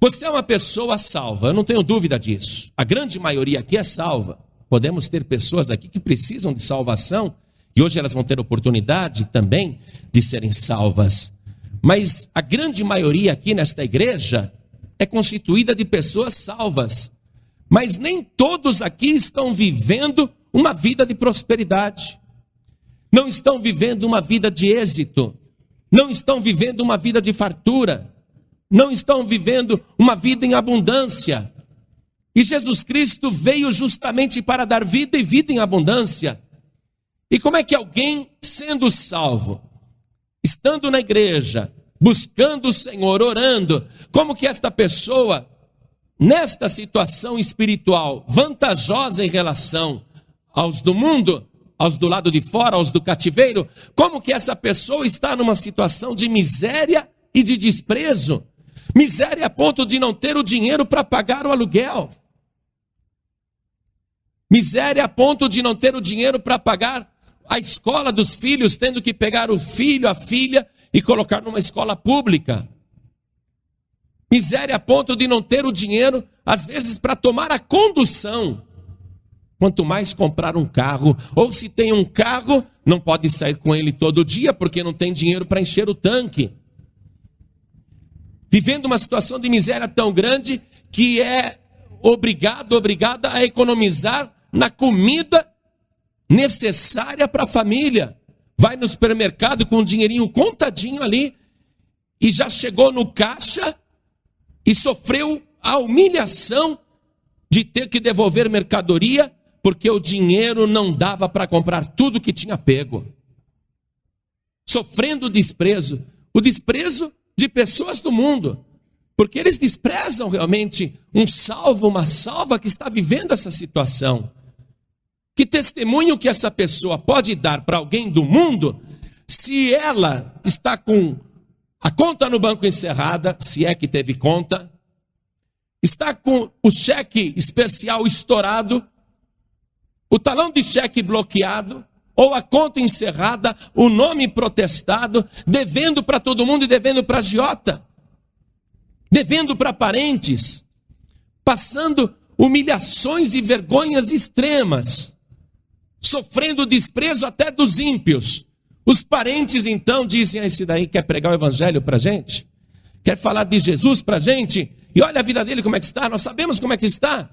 Speaker 3: Você é uma pessoa salva, eu não tenho dúvida disso. A grande maioria aqui é salva. Podemos ter pessoas aqui que precisam de salvação, e hoje elas vão ter oportunidade também de serem salvas. Mas a grande maioria aqui nesta igreja é constituída de pessoas salvas. Mas nem todos aqui estão vivendo uma vida de prosperidade. Não estão vivendo uma vida de êxito. Não estão vivendo uma vida de fartura. Não estão vivendo uma vida em abundância. E Jesus Cristo veio justamente para dar vida e vida em abundância. E como é que alguém, sendo salvo, estando na igreja, buscando o Senhor, orando, como que esta pessoa, nesta situação espiritual vantajosa em relação aos do mundo, aos do lado de fora, aos do cativeiro, como que essa pessoa está numa situação de miséria e de desprezo? Miséria a ponto de não ter o dinheiro para pagar o aluguel. Miséria a ponto de não ter o dinheiro para pagar a escola dos filhos, tendo que pegar o filho, a filha e colocar numa escola pública. Miséria a ponto de não ter o dinheiro, às vezes, para tomar a condução. Quanto mais comprar um carro, ou se tem um carro, não pode sair com ele todo dia, porque não tem dinheiro para encher o tanque. Vivendo uma situação de miséria tão grande, que é obrigada a economizar na comida necessária para a família. Vai no supermercado com um dinheirinho contadinho ali, e já chegou no caixa e sofreu a humilhação de ter que devolver mercadoria, porque o dinheiro não dava para comprar tudo que tinha pego. Sofrendo o desprezo de pessoas do mundo, porque eles desprezam realmente um salvo, uma salva que está vivendo essa situação. Que testemunho que essa pessoa pode dar para alguém do mundo, se ela está com a conta no banco encerrada, se é que teve conta, está com o cheque especial estourado, o talão de cheque bloqueado, ou a conta encerrada, o nome protestado, devendo para todo mundo e devendo para agiota, devendo para parentes, passando humilhações e vergonhas extremas, sofrendo desprezo até dos ímpios. Os parentes então dizem: esse daí quer pregar o evangelho para a gente? Quer falar de Jesus para a gente? E olha a vida dele como é que está, nós sabemos como é que está.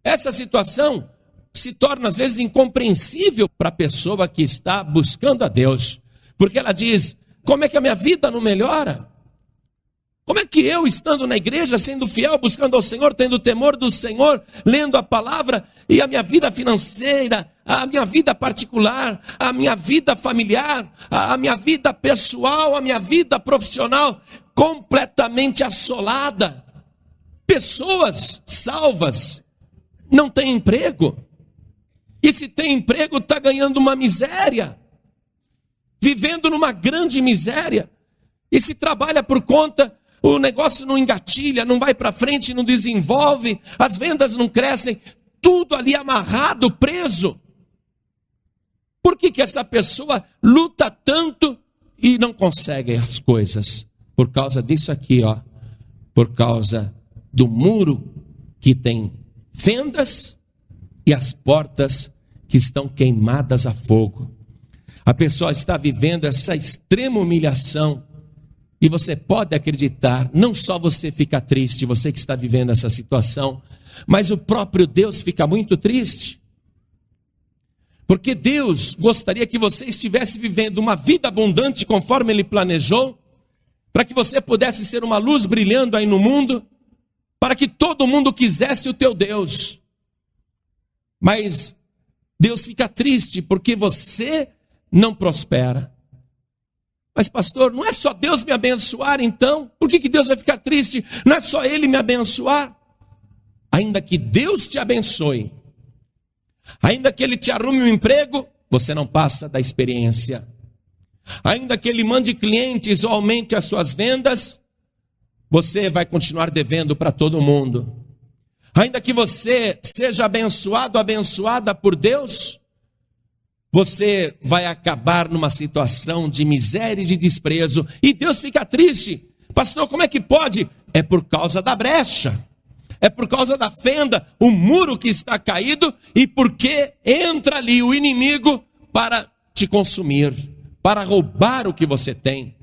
Speaker 3: Essa situação se torna às vezes incompreensível para a pessoa que está buscando a Deus. Porque ela diz: como é que a minha vida não melhora? Como é que eu, estando na igreja, sendo fiel, buscando ao Senhor, tendo temor do Senhor, lendo a palavra, e a minha vida financeira, a minha vida particular, a minha vida familiar, a minha vida pessoal, a minha vida profissional, completamente assolada? Pessoas salvas não têm emprego, e se tem emprego, está ganhando uma miséria, vivendo numa grande miséria, e se trabalha por conta, o negócio não engatilha, não vai para frente, não desenvolve, as vendas não crescem, tudo ali amarrado, preso. Por que essa pessoa luta tanto e não consegue as coisas? Por causa disso aqui, ó, por causa do muro que tem fendas e as portas que estão queimadas a fogo. A pessoa está vivendo essa extrema humilhação. E você pode acreditar, não só você fica triste, você que está vivendo essa situação, mas o próprio Deus fica muito triste. Porque Deus gostaria que você estivesse vivendo uma vida abundante conforme Ele planejou, para que você pudesse ser uma luz brilhando aí no mundo, para que todo mundo quisesse o teu Deus. Mas Deus fica triste porque você não prospera. Mas pastor, não é só Deus me abençoar então? Por que Deus vai ficar triste? Não é só Ele me abençoar? Ainda que Deus te abençoe, ainda que Ele te arrume um emprego, você não passa da experiência. Ainda que Ele mande clientes ou aumente as suas vendas, você vai continuar devendo para todo mundo. Ainda que você seja abençoado, abençoada por Deus, você vai acabar numa situação de miséria e de desprezo. E Deus fica triste. Pastor, como é que pode? É por causa da brecha. É por causa da fenda, o muro que está caído, e porque entra ali o inimigo para te consumir, para roubar o que você tem.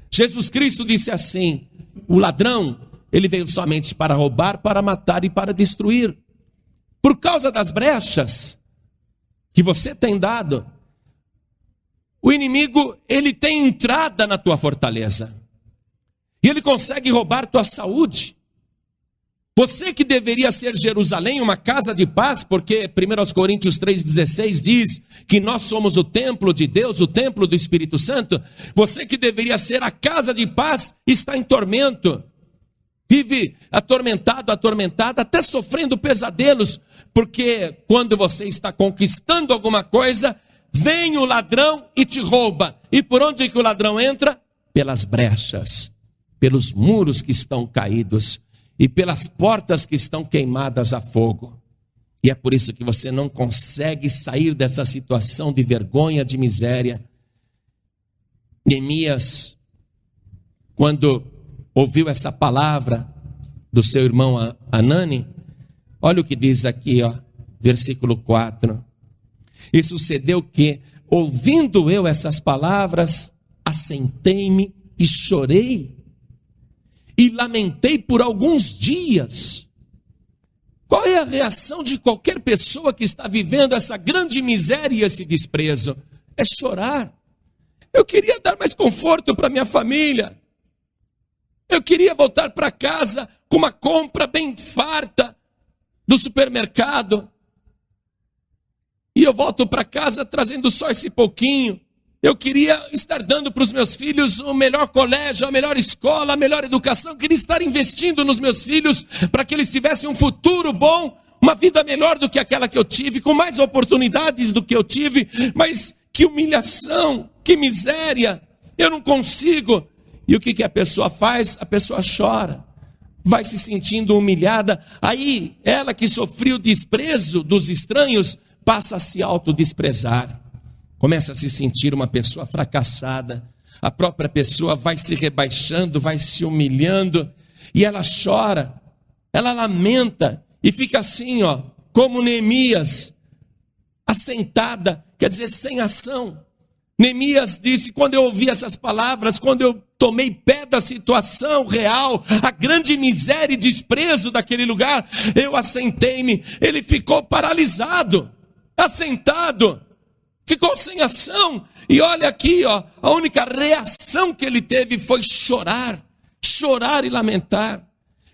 Speaker 3: Jesus Cristo disse assim: o ladrão, ele veio somente para roubar, para matar e para destruir. Por causa das brechas que você tem dado, o inimigo, ele tem entrada na tua fortaleza, e ele consegue roubar tua saúde. Você que deveria ser Jerusalém, uma casa de paz, porque 1 Coríntios 3,16 diz que nós somos o templo de Deus, o templo do Espírito Santo. Você que deveria ser a casa de paz, está em tormento, vive atormentado, atormentada, até sofrendo pesadelos, porque quando você está conquistando alguma coisa, vem o ladrão e te rouba. E por onde é que o ladrão entra? Pelas brechas, pelos muros que estão caídos e pelas portas que estão queimadas a fogo. E é por isso que você não consegue sair dessa situação de vergonha, de miséria. Neemias, quando ouviu essa palavra do seu irmão Hanani, olha o que diz aqui, ó, versículo 4. E sucedeu que, ouvindo eu essas palavras, assentei-me e chorei, e lamentei por alguns dias. Qual é a reação de qualquer pessoa que está vivendo essa grande miséria e esse desprezo? É chorar. Eu queria dar mais conforto para minha família. Eu queria voltar para casa com uma compra bem farta do supermercado. E eu volto para casa trazendo só esse pouquinho. Eu queria estar dando para os meus filhos o melhor colégio, a melhor escola, a melhor educação. Eu queria estar investindo nos meus filhos para que eles tivessem um futuro bom, uma vida melhor do que aquela que eu tive, com mais oportunidades do que eu tive. Mas que humilhação, que miséria, eu não consigo. E o que a pessoa faz? A pessoa chora, vai se sentindo humilhada. Aí ela que sofreu o desprezo dos estranhos passa a se autodesprezar. Começa a se sentir uma pessoa fracassada. A própria pessoa vai se rebaixando, vai se humilhando. E ela chora, ela lamenta. E fica assim, ó, como Neemias, assentada quer dizer sem ação. Neemias disse, quando eu ouvi essas palavras, quando eu tomei pé da situação real, a grande miséria e desprezo daquele lugar, eu assentei-me. Ele ficou paralisado, assentado, ficou sem ação. E olha aqui, ó, a única reação que ele teve foi chorar e lamentar.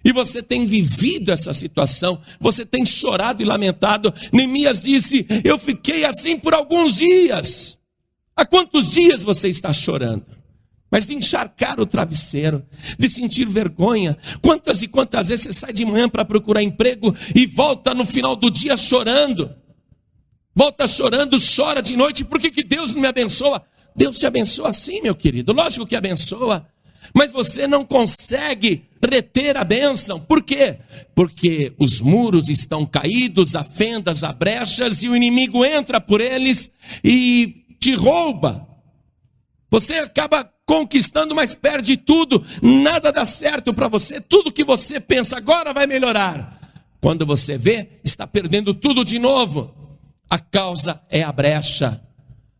Speaker 3: E você tem vivido essa situação, você tem chorado e lamentado. Neemias disse, eu fiquei assim por alguns dias. Há quantos dias você está chorando? Mas de encharcar o travesseiro, de sentir vergonha. Quantas e quantas vezes você sai de manhã para procurar emprego e volta no final do dia chorando? Volta chorando, chora de noite, por que Deus não me abençoa? Deus te abençoa sim, meu querido, lógico que abençoa. Mas você não consegue reter a bênção. Por quê? Porque os muros estão caídos, há fendas, há brechas, e o inimigo entra por eles e te rouba. Você acaba conquistando, mas perde tudo. Nada dá certo para você. Tudo que você pensa agora vai melhorar, quando você vê, está perdendo tudo de novo. A causa é a brecha.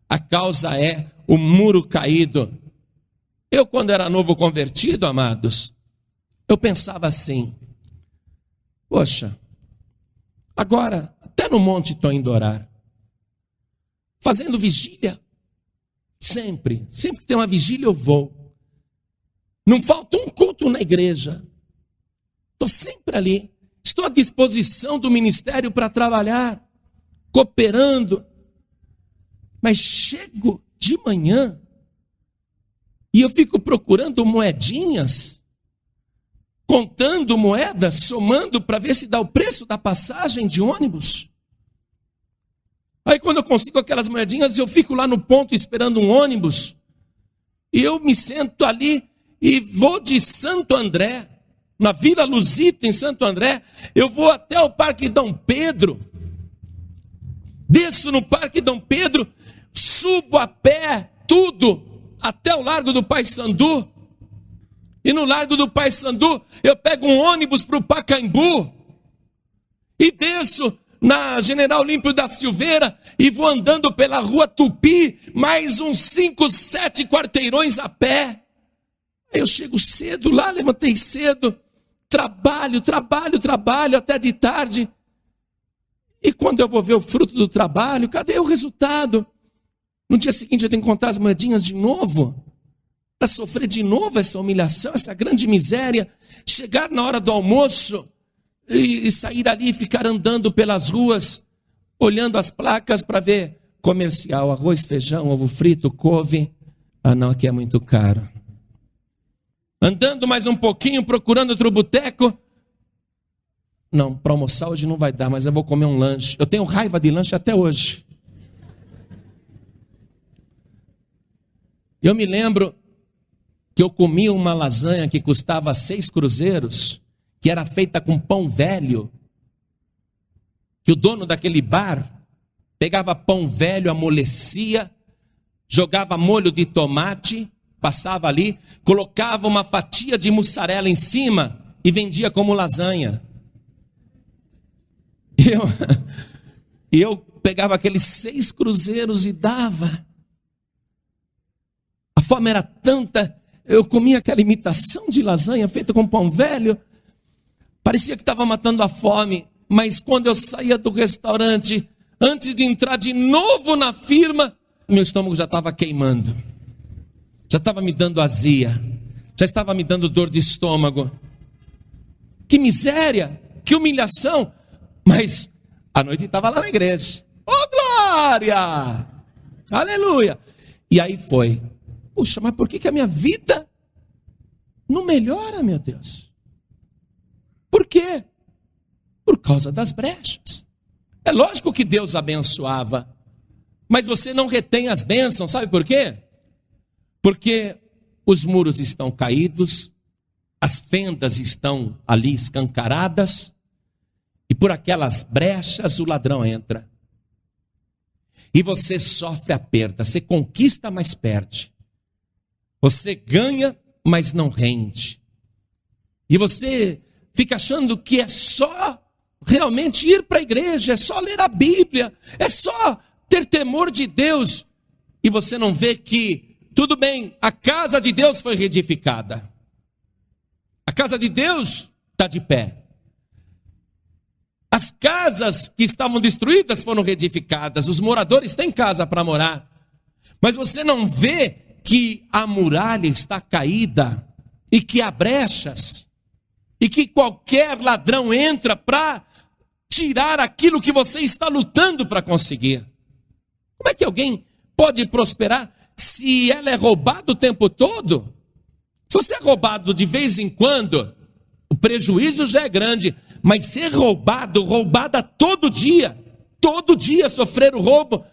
Speaker 3: A causa é o muro caído. Eu, quando era novo convertido, amados, eu pensava assim, poxa, agora até no monte estou indo orar, fazendo vigília, sempre que tem uma vigília eu vou, não falta um culto na igreja, estou sempre ali, estou à disposição do ministério para trabalhar, cooperando, mas chego de manhã e eu fico procurando moedinhas, contando moedas, somando para ver se dá o preço da passagem de ônibus. Aí quando eu consigo aquelas moedinhas, eu fico lá no ponto esperando um ônibus, e eu me sento ali e vou de Santo André, na Vila Luzita, em Santo André, eu vou até o Parque Dom Pedro, desço no Parque Dom Pedro, subo a pé, tudo, até o Largo do Paissandu, e no Largo do Paissandu eu pego um ônibus para o Pacaembu, e desço na General Olímpio da Silveira, e vou andando pela Rua Tupi, mais uns 5, 7 quarteirões a pé. Aí eu chego cedo lá, levantei cedo, trabalho até de tarde, e quando eu vou ver o fruto do trabalho, cadê o resultado? No dia seguinte eu tenho que contar as moedinhas de novo, para sofrer de novo essa humilhação, essa grande miséria, chegar na hora do almoço e sair ali e ficar andando pelas ruas, olhando as placas para ver comercial, arroz, feijão, ovo frito, couve. Ah não, aqui é muito caro. Andando mais um pouquinho, procurando outro boteco. Não, para almoçar hoje não vai dar, mas eu vou comer um lanche. Eu tenho raiva de lanche até hoje. Eu me lembro que eu comi uma lasanha que custava 6 cruzeiros, que era feita com pão velho, que o dono daquele bar pegava pão velho, amolecia, jogava molho de tomate, passava ali, colocava uma fatia de mussarela em cima e vendia como lasanha. E eu pegava aqueles 6 cruzeiros e dava. A fome era tanta, eu comia aquela imitação de lasanha feita com pão velho, parecia que estava matando a fome, mas quando eu saía do restaurante, antes de entrar de novo na firma, meu estômago já estava queimando, já estava me dando azia, já estava me dando dor de estômago. Que miséria, que humilhação, mas à noite estava lá na igreja. Oh glória, aleluia. E aí foi, puxa, mas por que a minha vida não melhora, meu Deus? Por quê? Por causa das brechas. É lógico que Deus abençoava, mas você não retém as bênçãos, sabe por quê? Porque os muros estão caídos, as fendas estão ali escancaradas, e por aquelas brechas o ladrão entra. E você sofre a perda, você conquista, mas perde. Você ganha, mas não rende. E você fica achando que é só realmente ir para a igreja, é só ler a Bíblia, é só ter temor de Deus, e você não vê que, tudo bem, a casa de Deus foi reedificada. A casa de Deus está de pé. As casas que estavam destruídas foram reedificadas, os moradores têm casa para morar. Mas você não vê que a muralha está caída e que há brechas e que qualquer ladrão entra para tirar aquilo que você está lutando para conseguir. Como é que alguém pode prosperar se ela é roubada o tempo todo? Se você é roubado de vez em quando, o prejuízo já é grande, mas ser roubada todo dia sofrer o roubo,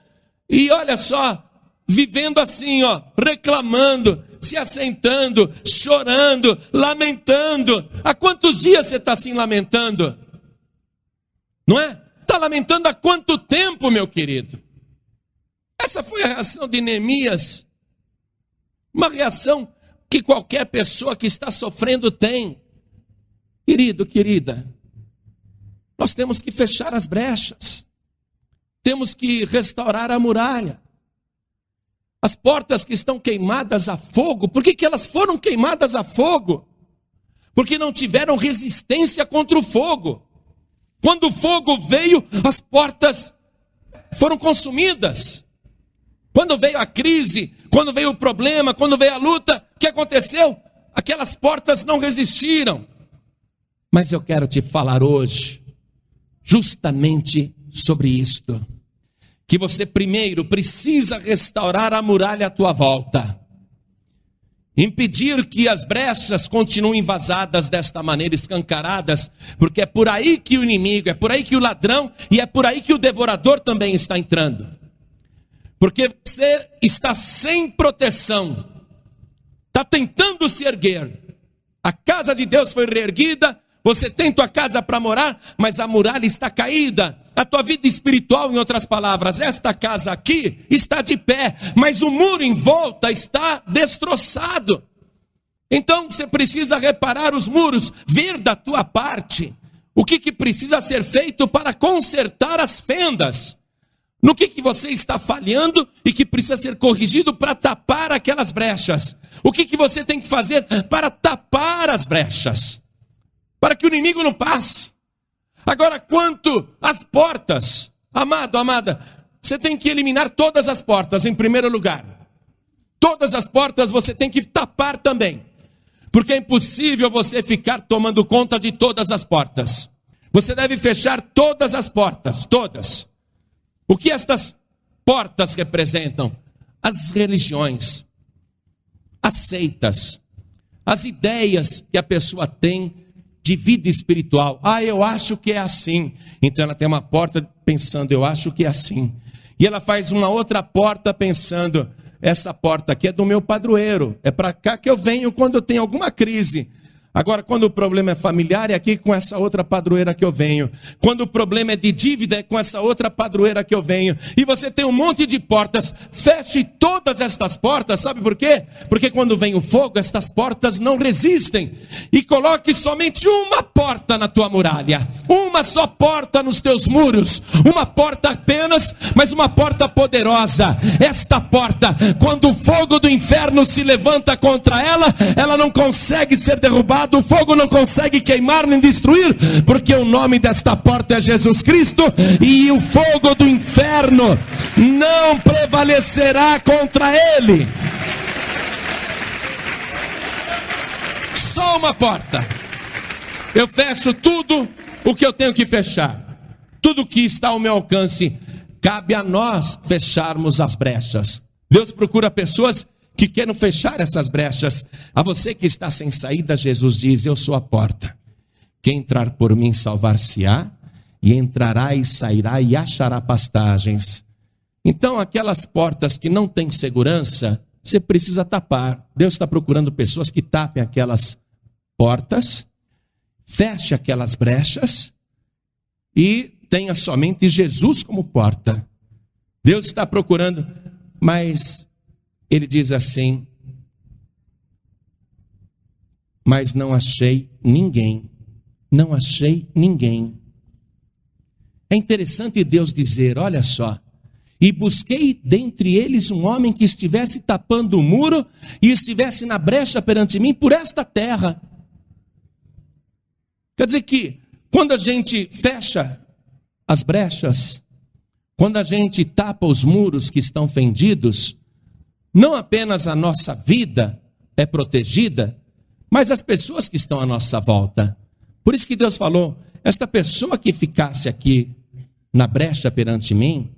Speaker 3: e olha só, vivendo assim, reclamando, se assentando, chorando, lamentando. Há quantos dias você está assim lamentando? Não é? Está lamentando há quanto tempo, meu querido? Essa foi a reação de Neemias, uma reação que qualquer pessoa que está sofrendo tem. Querido, querida, nós temos que fechar as brechas, temos que restaurar a muralha. As portas que estão queimadas a fogo, por que elas foram queimadas a fogo? Porque não tiveram resistência contra o fogo. Quando o fogo veio, as portas foram consumidas. Quando veio a crise, quando veio o problema, quando veio a luta, o que aconteceu? Aquelas portas não resistiram. Mas eu quero te falar hoje, justamente sobre isto. Que você primeiro precisa restaurar a muralha à tua volta. Impedir que as brechas continuem vazadas desta maneira, escancaradas, porque é por aí que o inimigo, é por aí que o ladrão e é por aí que o devorador também está entrando. Porque você está sem proteção, está tentando se erguer. A casa de Deus foi reerguida, você tem tua casa para morar, mas a muralha está caída. A tua vida espiritual, em outras palavras, esta casa aqui está de pé, mas o muro em volta está destroçado. Então você precisa reparar os muros, ver da tua parte o que precisa ser feito para consertar as fendas. No que você está falhando e que precisa ser corrigido para tapar aquelas brechas. O que você tem que fazer para tapar as brechas, para que o inimigo não passe. Agora, quanto às portas, amado, amada, você tem que eliminar todas as portas em primeiro lugar. Todas as portas você tem que tapar também, porque é impossível você ficar tomando conta de todas as portas. Você deve fechar todas as portas, todas. O que estas portas representam? As religiões, as seitas, as ideias que a pessoa tem de vida espiritual. Eu acho que é assim. Então ela tem uma porta pensando, eu acho que é assim. E ela faz uma outra porta pensando, essa porta aqui é do meu padroeiro. É para cá que eu venho quando eu tenho alguma crise. Agora, quando o problema é familiar, é aqui com essa outra padroeira que eu venho. Quando o problema é de dívida, é com essa outra padroeira que eu venho. E você tem um monte de portas. Feche todas estas portas, sabe por quê? Porque quando vem o fogo, estas portas não resistem. E coloque somente uma porta na tua muralha. Uma só porta nos teus muros. Uma porta apenas, mas uma porta poderosa. Esta porta, quando o fogo do inferno se levanta contra ela, ela não consegue ser derrubada. O fogo não consegue queimar nem destruir, porque o nome desta porta é Jesus Cristo, e o fogo do inferno não prevalecerá contra ele. Só uma porta. Eu fecho tudo o que eu tenho que fechar, tudo que está ao meu alcance. Cabe a nós fecharmos as brechas. Deus procura pessoas que queiram fechar essas brechas. A você que está sem saída, Jesus diz, eu sou a porta. Quem entrar por mim salvar-se-á, e entrará e sairá e achará pastagens. Então aquelas portas que não têm segurança, você precisa tapar. Deus está procurando pessoas que tapem aquelas portas, feche aquelas brechas e tenha somente Jesus como porta. Deus está procurando, mas ele diz assim, mas não achei ninguém. Não achei ninguém. É interessante Deus dizer, olha só, e busquei dentre eles um homem que estivesse tapando o muro e estivesse na brecha perante mim por esta terra. Quer dizer que quando a gente fecha as brechas, quando a gente tapa os muros que estão fendidos, não apenas a nossa vida é protegida, mas as pessoas que estão à nossa volta. Por isso que Deus falou, esta pessoa que ficasse aqui na brecha perante mim,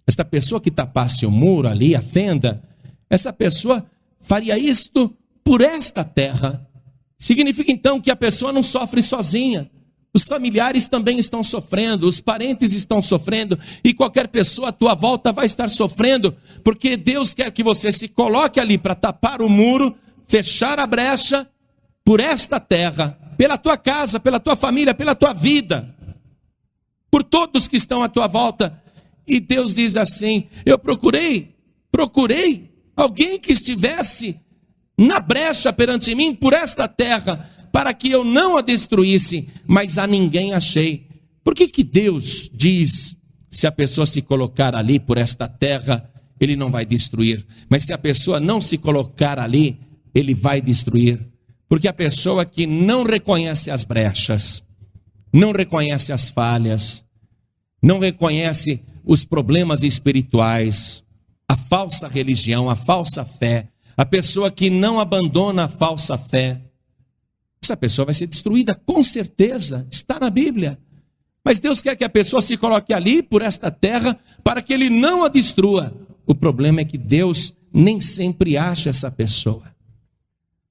Speaker 3: esta pessoa que tapasse o muro ali, a fenda, essa pessoa faria isto por esta terra. Significa então que a pessoa não sofre sozinha. Os familiares também estão sofrendo, os parentes estão sofrendo, e qualquer pessoa à tua volta vai estar sofrendo, porque Deus quer que você se coloque ali para tapar o muro, fechar a brecha por esta terra, pela tua casa, pela tua família, pela tua vida, por todos que estão à tua volta. E Deus diz assim: eu procurei alguém que estivesse na brecha perante mim por esta terra, para que eu não a destruísse, mas a ninguém achei. Por que Deus diz, se a pessoa se colocar ali por esta terra, ele não vai destruir, mas se a pessoa não se colocar ali, ele vai destruir? Porque a pessoa que não reconhece as brechas, não reconhece as falhas, não reconhece os problemas espirituais, a falsa religião, a falsa fé, a pessoa que não abandona a falsa fé, essa pessoa vai ser destruída, com certeza, está na Bíblia. Mas Deus quer que a pessoa se coloque ali por esta terra para que ele não a destrua. O problema é que Deus nem sempre acha essa pessoa.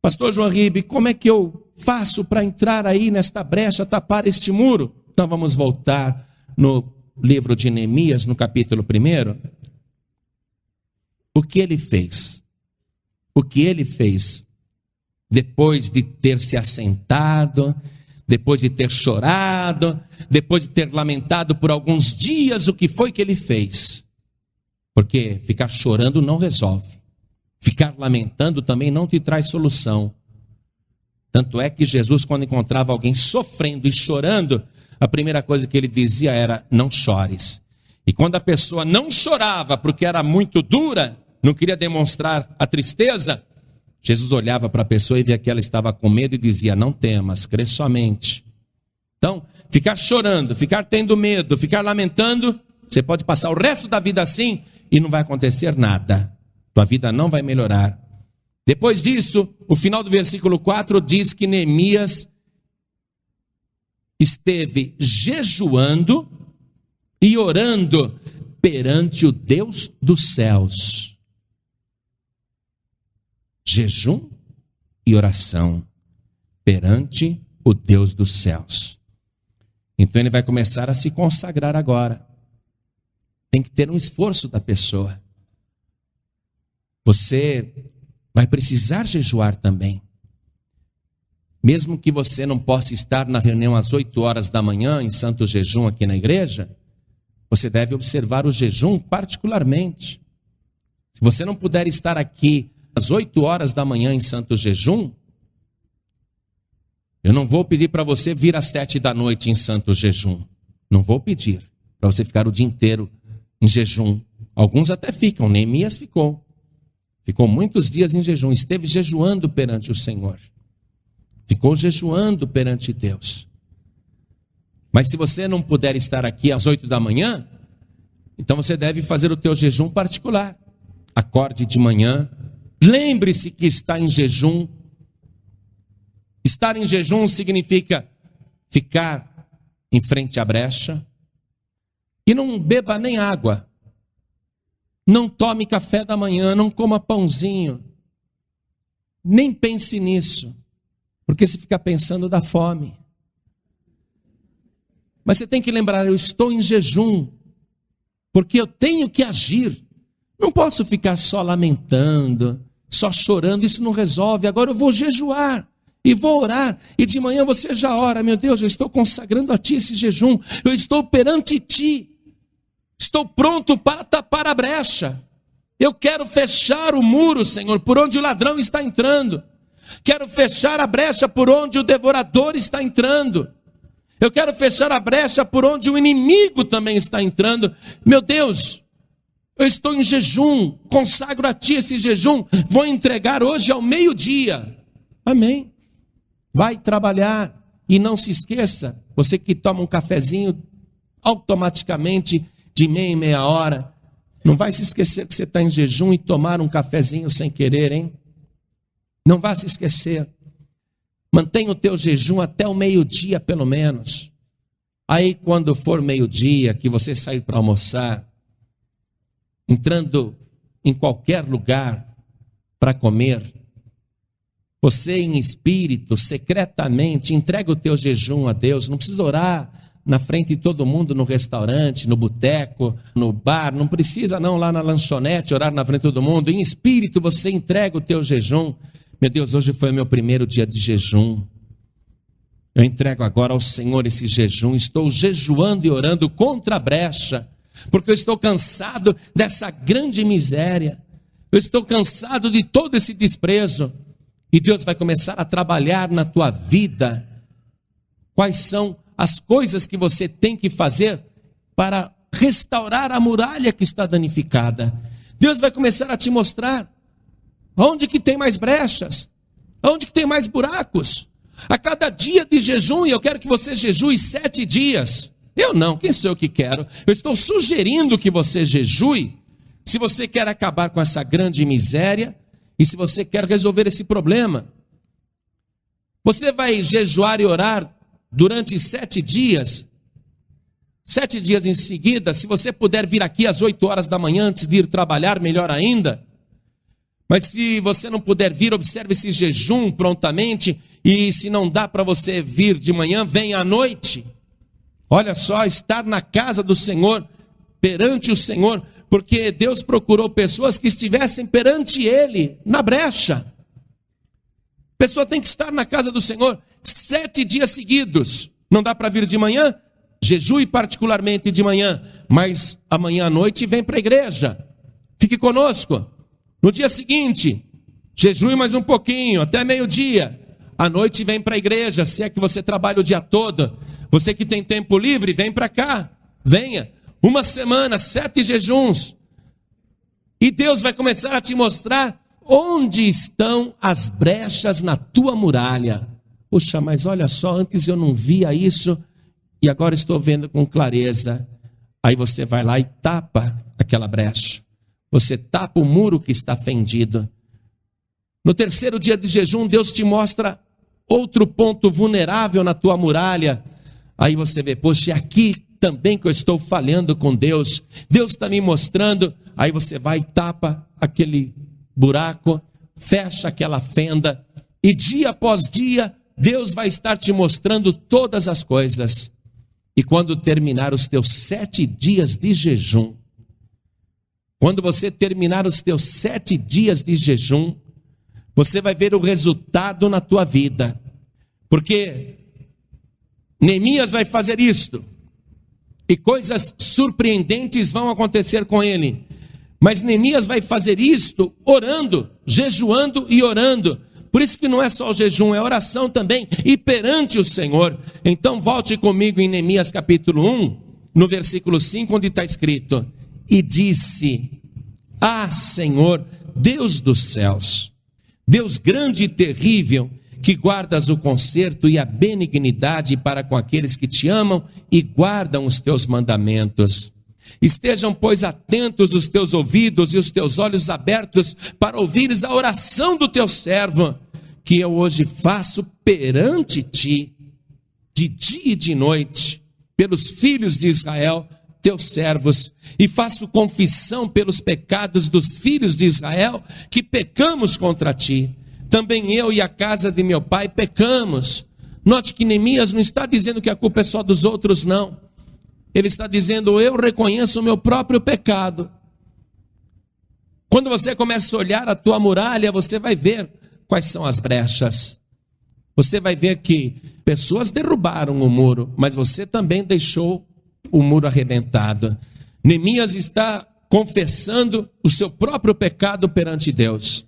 Speaker 3: Pastor João Ribe, como é que eu faço para entrar aí nesta brecha, tapar este muro? Então vamos voltar no livro de Neemias, no capítulo 1. O que ele fez? O que ele fez? Depois de ter se assentado, depois de ter chorado, depois de ter lamentado por alguns dias, o que foi que ele fez? Porque ficar chorando não resolve. Ficar lamentando também não te traz solução. Tanto é que Jesus, quando encontrava alguém sofrendo e chorando, a primeira coisa que ele dizia era: não chores. E quando a pessoa não chorava porque era muito dura, não queria demonstrar a tristeza, Jesus olhava para a pessoa e via que ela estava com medo e dizia: não temas, crê somente. Então, ficar chorando, ficar tendo medo, ficar lamentando, você pode passar o resto da vida assim e não vai acontecer nada. Tua vida não vai melhorar. Depois disso, o final do versículo 4 diz que Neemias esteve jejuando e orando perante o Deus dos céus. Jejum e oração perante o Deus dos céus. Então ele vai começar a se consagrar agora. Tem que ter um esforço da pessoa. Você vai precisar jejuar também. Mesmo que você não possa estar na reunião às 8 horas da manhã, em santo jejum aqui na igreja, você deve observar o jejum particularmente. Se você não puder estar aqui às 8 horas da manhã em santo jejum, eu não vou pedir para você vir às 7 da noite em santo jejum. Não vou pedir para você ficar o dia inteiro em jejum. Alguns até ficam, Neemias ficou. Ficou muitos dias em jejum, esteve jejuando perante o Senhor. Ficou jejuando perante Deus. Mas se você não puder estar aqui às 8 da manhã, então você deve fazer o teu jejum particular. Acorde de manhã, lembre-se que está em jejum. Estar em jejum significa ficar em frente à brecha e não beba nem água. Não tome café da manhã, não coma pãozinho. Nem pense nisso, porque se fica pensando dá fome. Mas você tem que lembrar, eu estou em jejum, porque eu tenho que agir. Não posso ficar só lamentando, só chorando, isso não resolve. Agora eu vou jejuar e vou orar. E de manhã você já ora: meu Deus, eu estou consagrando a Ti esse jejum, eu estou perante Ti. Estou pronto para tapar a brecha. Eu quero fechar o muro, Senhor, por onde o ladrão está entrando. Quero fechar a brecha por onde o devorador está entrando. Eu quero fechar a brecha por onde o inimigo também está entrando. Meu Deus, eu estou em jejum, consagro a ti esse jejum, vou entregar hoje ao meio-dia. Amém. Vai trabalhar e não se esqueça, você que toma um cafezinho automaticamente de meia em meia hora, não vai se esquecer que você está em jejum e tomar um cafezinho sem querer, hein? Não vai se esquecer. Mantenha o teu jejum até o meio-dia pelo menos. Aí quando for meio-dia, que você sair para almoçar, entrando em qualquer lugar para comer, você em espírito, secretamente, entrega o teu jejum a Deus. Não precisa orar na frente de todo mundo no restaurante, no boteco, no bar. Não precisa não lá na lanchonete orar na frente de todo mundo. Em espírito você entrega o teu jejum. Meu Deus, hoje foi o meu primeiro dia de jejum. Eu entrego agora ao Senhor esse jejum. Estou jejuando e orando contra a brecha, porque eu estou cansado dessa grande miséria. Eu estou cansado de todo esse desprezo. E Deus vai começar a trabalhar na tua vida. Quais são as coisas que você tem que fazer para restaurar a muralha que está danificada? Deus vai começar a te mostrar onde que tem mais brechas, onde que tem mais buracos. A cada dia de jejum, e eu quero que você jejue 7 dias. Eu não, quem sou eu que quero? Eu estou sugerindo que você jejue, se você quer acabar com essa grande miséria, e se você quer resolver esse problema. Você vai jejuar e orar durante 7 dias. 7 dias em seguida, se você puder vir aqui às 8 horas da manhã antes de ir trabalhar, melhor ainda. Mas se você não puder vir, observe esse jejum prontamente. E se não dá para você vir de manhã, venha à noite. Olha só, estar na casa do Senhor, perante o Senhor, porque Deus procurou pessoas que estivessem perante Ele, na brecha. A pessoa tem que estar na casa do Senhor 7 dias seguidos. Não dá para vir de manhã? Jejue particularmente de manhã, mas amanhã à noite vem para a igreja. Fique conosco. No dia seguinte, jejue mais um pouquinho, até meio-dia. À noite vem para a igreja, se é que você trabalha o dia todo. Você que tem tempo livre, vem para cá. Venha. Uma semana, 7 jejuns. E Deus vai começar a te mostrar onde estão as brechas na tua muralha. Puxa, mas olha só, antes eu não via isso e agora estou vendo com clareza. Aí você vai lá e tapa aquela brecha. Você tapa o muro que está fendido. No 3º dia de jejum, Deus te mostra outro ponto vulnerável na tua muralha. Aí você vê, poxa, é aqui também que eu estou falhando com Deus. Deus está me mostrando. Aí você vai e tapa aquele buraco, fecha aquela fenda. E dia após dia, Deus vai estar te mostrando todas as coisas. E quando terminar os teus 7 dias de jejum, quando você terminar os teus 7 dias de jejum, você vai ver o resultado na tua vida. Porque Neemias vai fazer isto. E coisas surpreendentes vão acontecer com ele. Mas Neemias vai fazer isto orando, jejuando e orando. Por isso que não é só o jejum, é oração também. E perante o Senhor. Então volte comigo em Neemias capítulo 1, no versículo 5, onde está escrito: e disse: ah, Senhor, Deus dos céus, Deus grande e terrível, que guardas o conserto e a benignidade para com aqueles que te amam e guardam os teus mandamentos. Estejam, pois, atentos os teus ouvidos e os teus olhos abertos para ouvires a oração do teu servo, que eu hoje faço perante ti, de dia e de noite, pelos filhos de Israel, teus servos, e faço confissão pelos pecados dos filhos de Israel, que pecamos contra ti. Também eu e a casa de meu pai pecamos. Note que Neemias não está dizendo que a culpa é só dos outros, não. Ele está dizendo: eu reconheço o meu próprio pecado. Quando você começa a olhar a tua muralha, você vai ver quais são as brechas. Você vai ver que pessoas derrubaram o muro, mas você também deixou o muro arrebentado. Neemias está confessando o seu próprio pecado perante Deus.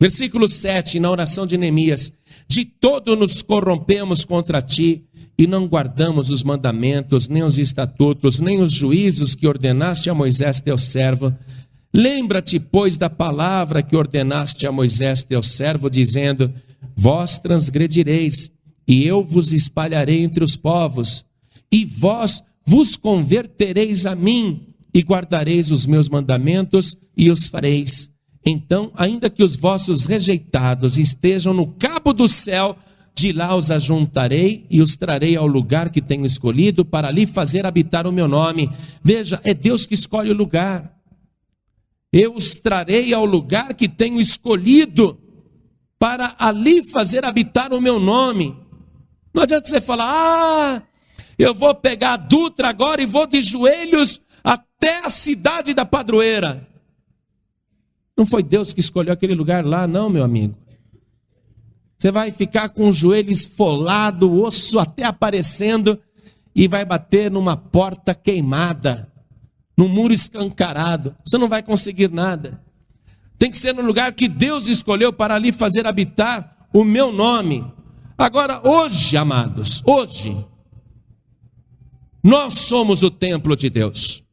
Speaker 3: Versículo 7, na oração de Neemias: de todo nos corrompemos contra ti, e não guardamos os mandamentos, nem os estatutos, nem os juízos que ordenaste a Moisés teu servo. Lembra-te, pois, da palavra que ordenaste a Moisés teu servo, dizendo: vós transgredireis, e eu vos espalharei entre os povos, e vós vos convertereis a mim, e guardareis os meus mandamentos, e os fareis. Então, ainda que os vossos rejeitados estejam no cabo do céu, de lá os ajuntarei e os trarei ao lugar que tenho escolhido, para ali fazer habitar o meu nome. Veja, é Deus que escolhe o lugar. Eu os trarei ao lugar que tenho escolhido, para ali fazer habitar o meu nome. Não adianta você falar: eu vou pegar a Dutra agora e vou de joelhos até a cidade da padroeira. Não foi Deus que escolheu aquele lugar lá, não, meu amigo. Você vai ficar com o joelho esfolado, o osso até aparecendo, e vai bater numa porta queimada, num muro escancarado. Você não vai conseguir nada. Tem que ser no lugar que Deus escolheu para ali fazer habitar o meu nome. Agora, hoje, amados, hoje, nós somos o templo de Deus.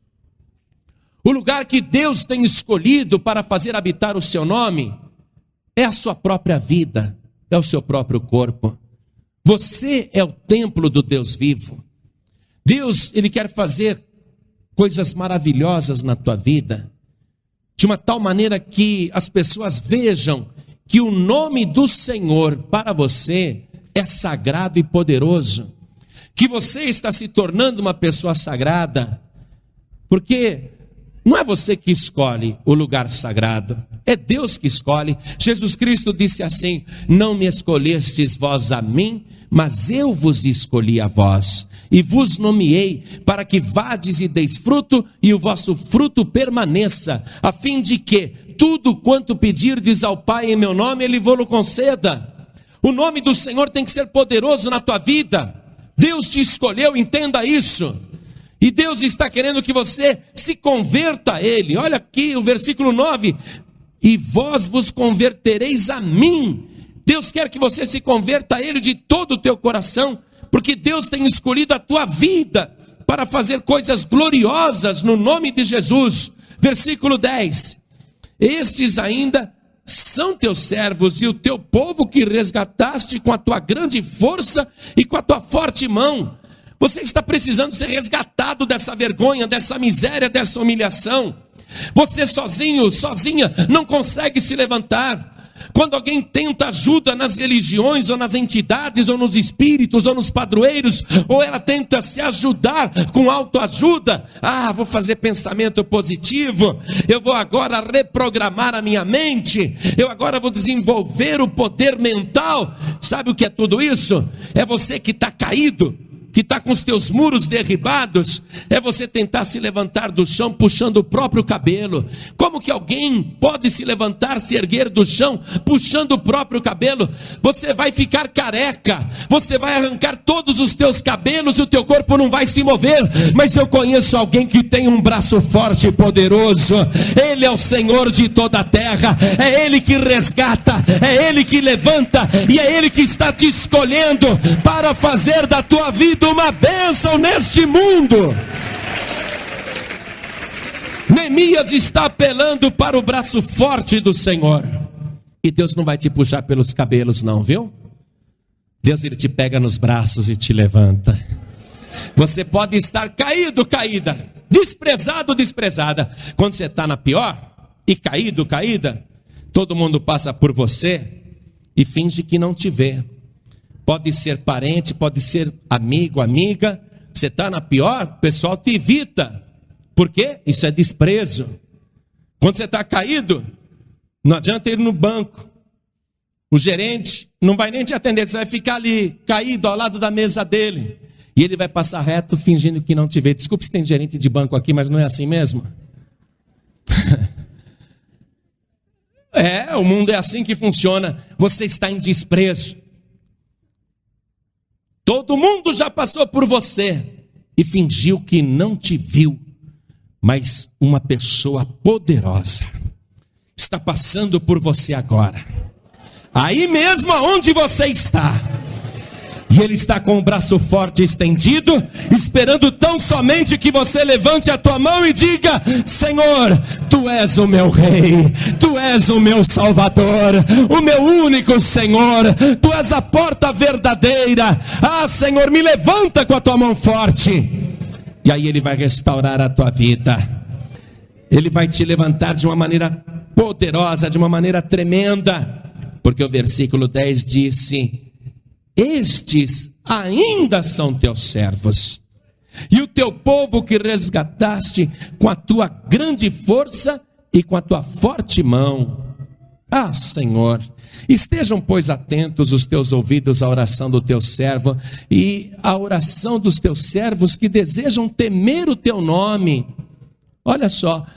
Speaker 3: O lugar que Deus tem escolhido para fazer habitar o seu nome é a sua própria vida, é o seu próprio corpo. Você é o templo do Deus vivo. Deus, Ele quer fazer coisas maravilhosas na tua vida, de uma tal maneira que as pessoas vejam que o nome do Senhor para você é sagrado e poderoso, que você está se tornando uma pessoa sagrada, porque não é você que escolhe o lugar sagrado, é Deus que escolhe. Jesus Cristo disse assim: não me escolhestes vós a mim, mas eu vos escolhi a vós, e vos nomeei para que vades e deis fruto, e o vosso fruto permaneça, a fim de que tudo quanto pedirdes ao Pai em meu nome, Ele vos conceda. O nome do Senhor tem que ser poderoso na tua vida. Deus te escolheu, entenda isso. E Deus está querendo que você se converta a Ele. Olha aqui o versículo 9: e vós vos convertereis a mim. Deus quer que você se converta a Ele de todo o teu coração, porque Deus tem escolhido a tua vida para fazer coisas gloriosas no nome de Jesus. Versículo 10: estes ainda são teus servos e o teu povo que resgataste com a tua grande força e com a tua forte mão. Você está precisando ser resgatado dessa vergonha, dessa miséria, dessa humilhação. Você sozinho, sozinha, não consegue se levantar. Quando alguém tenta ajuda nas religiões, ou nas entidades, ou nos espíritos, ou nos padroeiros, ou ela tenta se ajudar com autoajuda, vou fazer pensamento positivo, eu vou agora reprogramar a minha mente, eu agora vou desenvolver o poder mental. Sabe o que é tudo isso? É você que está caído, que está com os teus muros derribados, é você tentar se levantar do chão puxando o próprio cabelo. Como que alguém pode se levantar, se erguer do chão puxando o próprio cabelo? Você vai ficar careca, você vai arrancar todos os teus cabelos, o teu corpo não vai se mover. Mas eu conheço alguém que tem um braço forte e poderoso. Ele é o Senhor de toda a terra, é Ele que resgata, é Ele que levanta, e é Ele que está te escolhendo para fazer da tua vida uma bênção neste mundo. Neemias está apelando para o braço forte do Senhor. E Deus não vai te puxar pelos cabelos não, viu? Deus, Ele te pega nos braços e te levanta. Você pode estar caído, caída, desprezado, desprezada. Quando você está na pior e caído, caída, todo mundo passa por você e finge que não te vê. Pode ser parente, pode ser amigo, amiga. Você está na pior, o pessoal te evita. Por quê? Isso é desprezo. Quando você está caído, não adianta ir no banco. O gerente não vai nem te atender, você vai ficar ali, caído ao lado da mesa dele. E ele vai passar reto, fingindo que não te vê. Desculpe se tem gerente de banco aqui, mas não é assim mesmo? O mundo é assim que funciona. Você está em desprezo. Todo mundo já passou por você e fingiu que não te viu, mas uma pessoa poderosa está passando por você agora, aí mesmo aonde você está, E Ele está com o braço forte estendido, esperando tão somente que você levante a tua mão e diga: Senhor, Tu és o meu Rei, Tu és o meu Salvador, o meu único Senhor, Tu és a porta verdadeira. Ah, Senhor, me levanta com a tua mão forte. E aí Ele vai restaurar a tua vida. Ele vai te levantar de uma maneira poderosa, de uma maneira tremenda. Porque o versículo 10 disse: estes ainda são teus servos, e o teu povo que resgataste com a tua grande força e com a tua forte mão. Ah, Senhor, estejam, pois, atentos os teus ouvidos à oração do teu servo e à oração dos teus servos que desejam temer o teu nome. Olha só,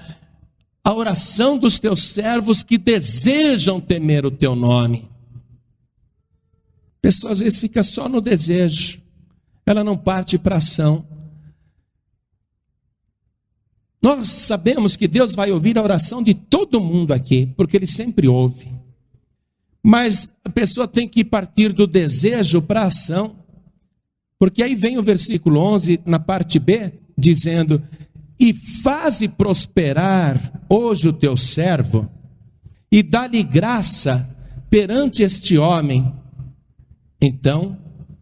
Speaker 3: a oração dos teus servos que desejam temer o teu nome. A pessoa às vezes fica só no desejo, ela não parte para a ação. Nós sabemos que Deus vai ouvir a oração de todo mundo aqui, porque Ele sempre ouve. Mas a pessoa tem que partir do desejo para a ação, porque aí vem o versículo 11, na parte B, dizendo: e faze prosperar hoje o teu servo, e dá-lhe graça perante este homem. Então,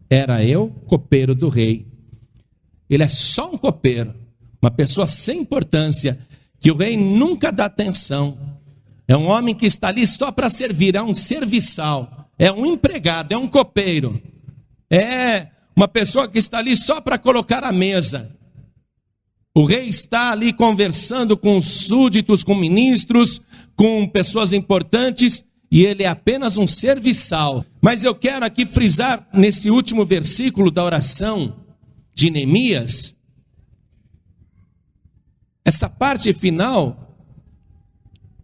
Speaker 3: era eu, copeiro do rei. Ele é só um copeiro, uma pessoa sem importância, que o rei nunca dá atenção. É um homem que está ali só para servir, é um serviçal, é um empregado, é um copeiro. É uma pessoa que está ali só para colocar a mesa. O rei está ali conversando com os súditos, com ministros, com pessoas importantes, e ele é apenas um serviçal. Mas eu quero aqui frisar nesse último versículo da oração de Neemias, essa parte final,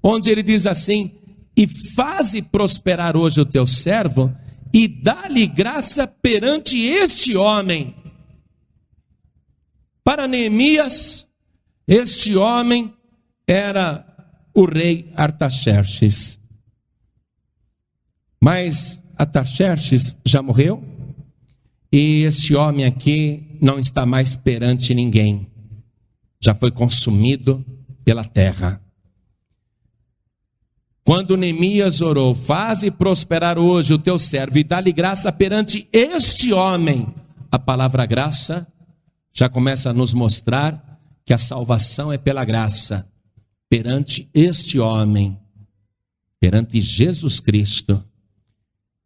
Speaker 3: onde ele diz assim: e faze prosperar hoje o teu servo, e dá-lhe graça perante este homem. Para Neemias, este homem era o rei Artaxerxes. Mas Artaxerxes já morreu, e este homem aqui não está mais perante ninguém. Já foi consumido pela terra. Quando Neemias orou: faze prosperar hoje o teu servo e dá-lhe graça perante este homem, a palavra graça já começa a nos mostrar que a salvação é pela graça, perante este homem, perante Jesus Cristo.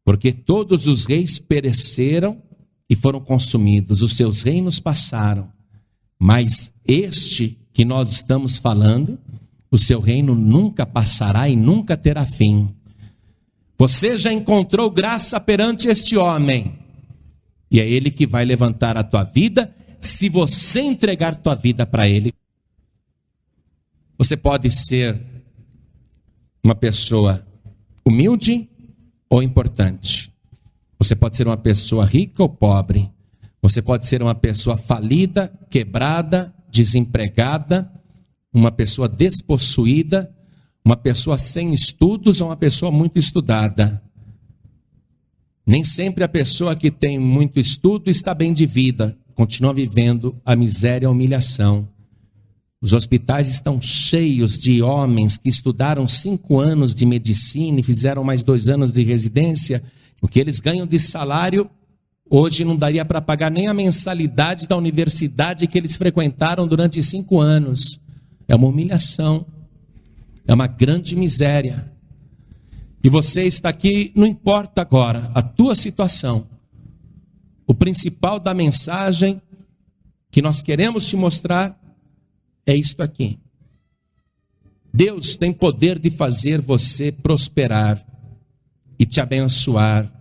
Speaker 3: Porque todos os reis pereceram e foram consumidos, os seus reinos passaram, mas este que nós estamos falando, o seu reino nunca passará e nunca terá fim. Você já encontrou graça perante este homem, e é ele que vai levantar a tua vida, se você entregar tua vida para ele. Você pode ser uma pessoa humilde ou importante. Você pode ser uma pessoa rica ou pobre. Você pode ser uma pessoa falida, quebrada, desempregada, uma pessoa despossuída, uma pessoa sem estudos ou uma pessoa muito estudada. Nem sempre a pessoa que tem muito estudo está bem de vida, continua vivendo a miséria e a humilhação. Os hospitais estão cheios de homens que estudaram 5 anos de medicina e fizeram mais 2 anos de residência. O que eles ganham de salário, hoje não daria para pagar nem a mensalidade da universidade que eles frequentaram durante 5 anos. É uma humilhação, é uma grande miséria. E você está aqui, não importa agora a tua situação. O principal da mensagem que nós queremos te mostrar é isto aqui. Deus tem poder de fazer você prosperar e te abençoar,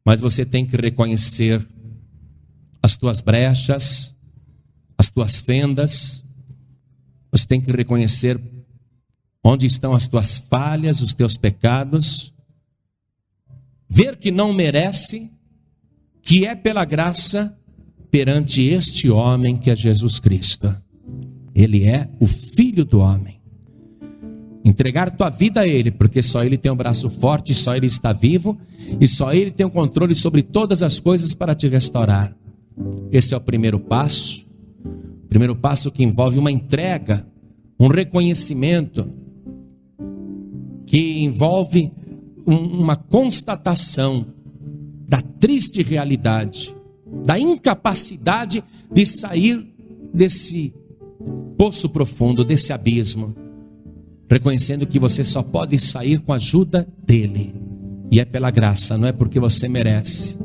Speaker 3: mas você tem que reconhecer as tuas brechas, as tuas fendas, você tem que reconhecer onde estão as tuas falhas, os teus pecados, ver que não merece, que é pela graça perante este homem que é Jesus Cristo. Ele é o Filho do homem. Entregar tua vida a Ele, porque só Ele tem um braço forte, só Ele está vivo e só Ele tem o controle sobre todas as coisas para te restaurar. Esse é o primeiro passo. Primeiro passo que envolve uma entrega, um reconhecimento, que envolve uma constatação da triste realidade, da incapacidade de sair desse poço profundo, desse abismo, reconhecendo que você só pode sair com a ajuda dele, e é pela graça, não é porque você merece.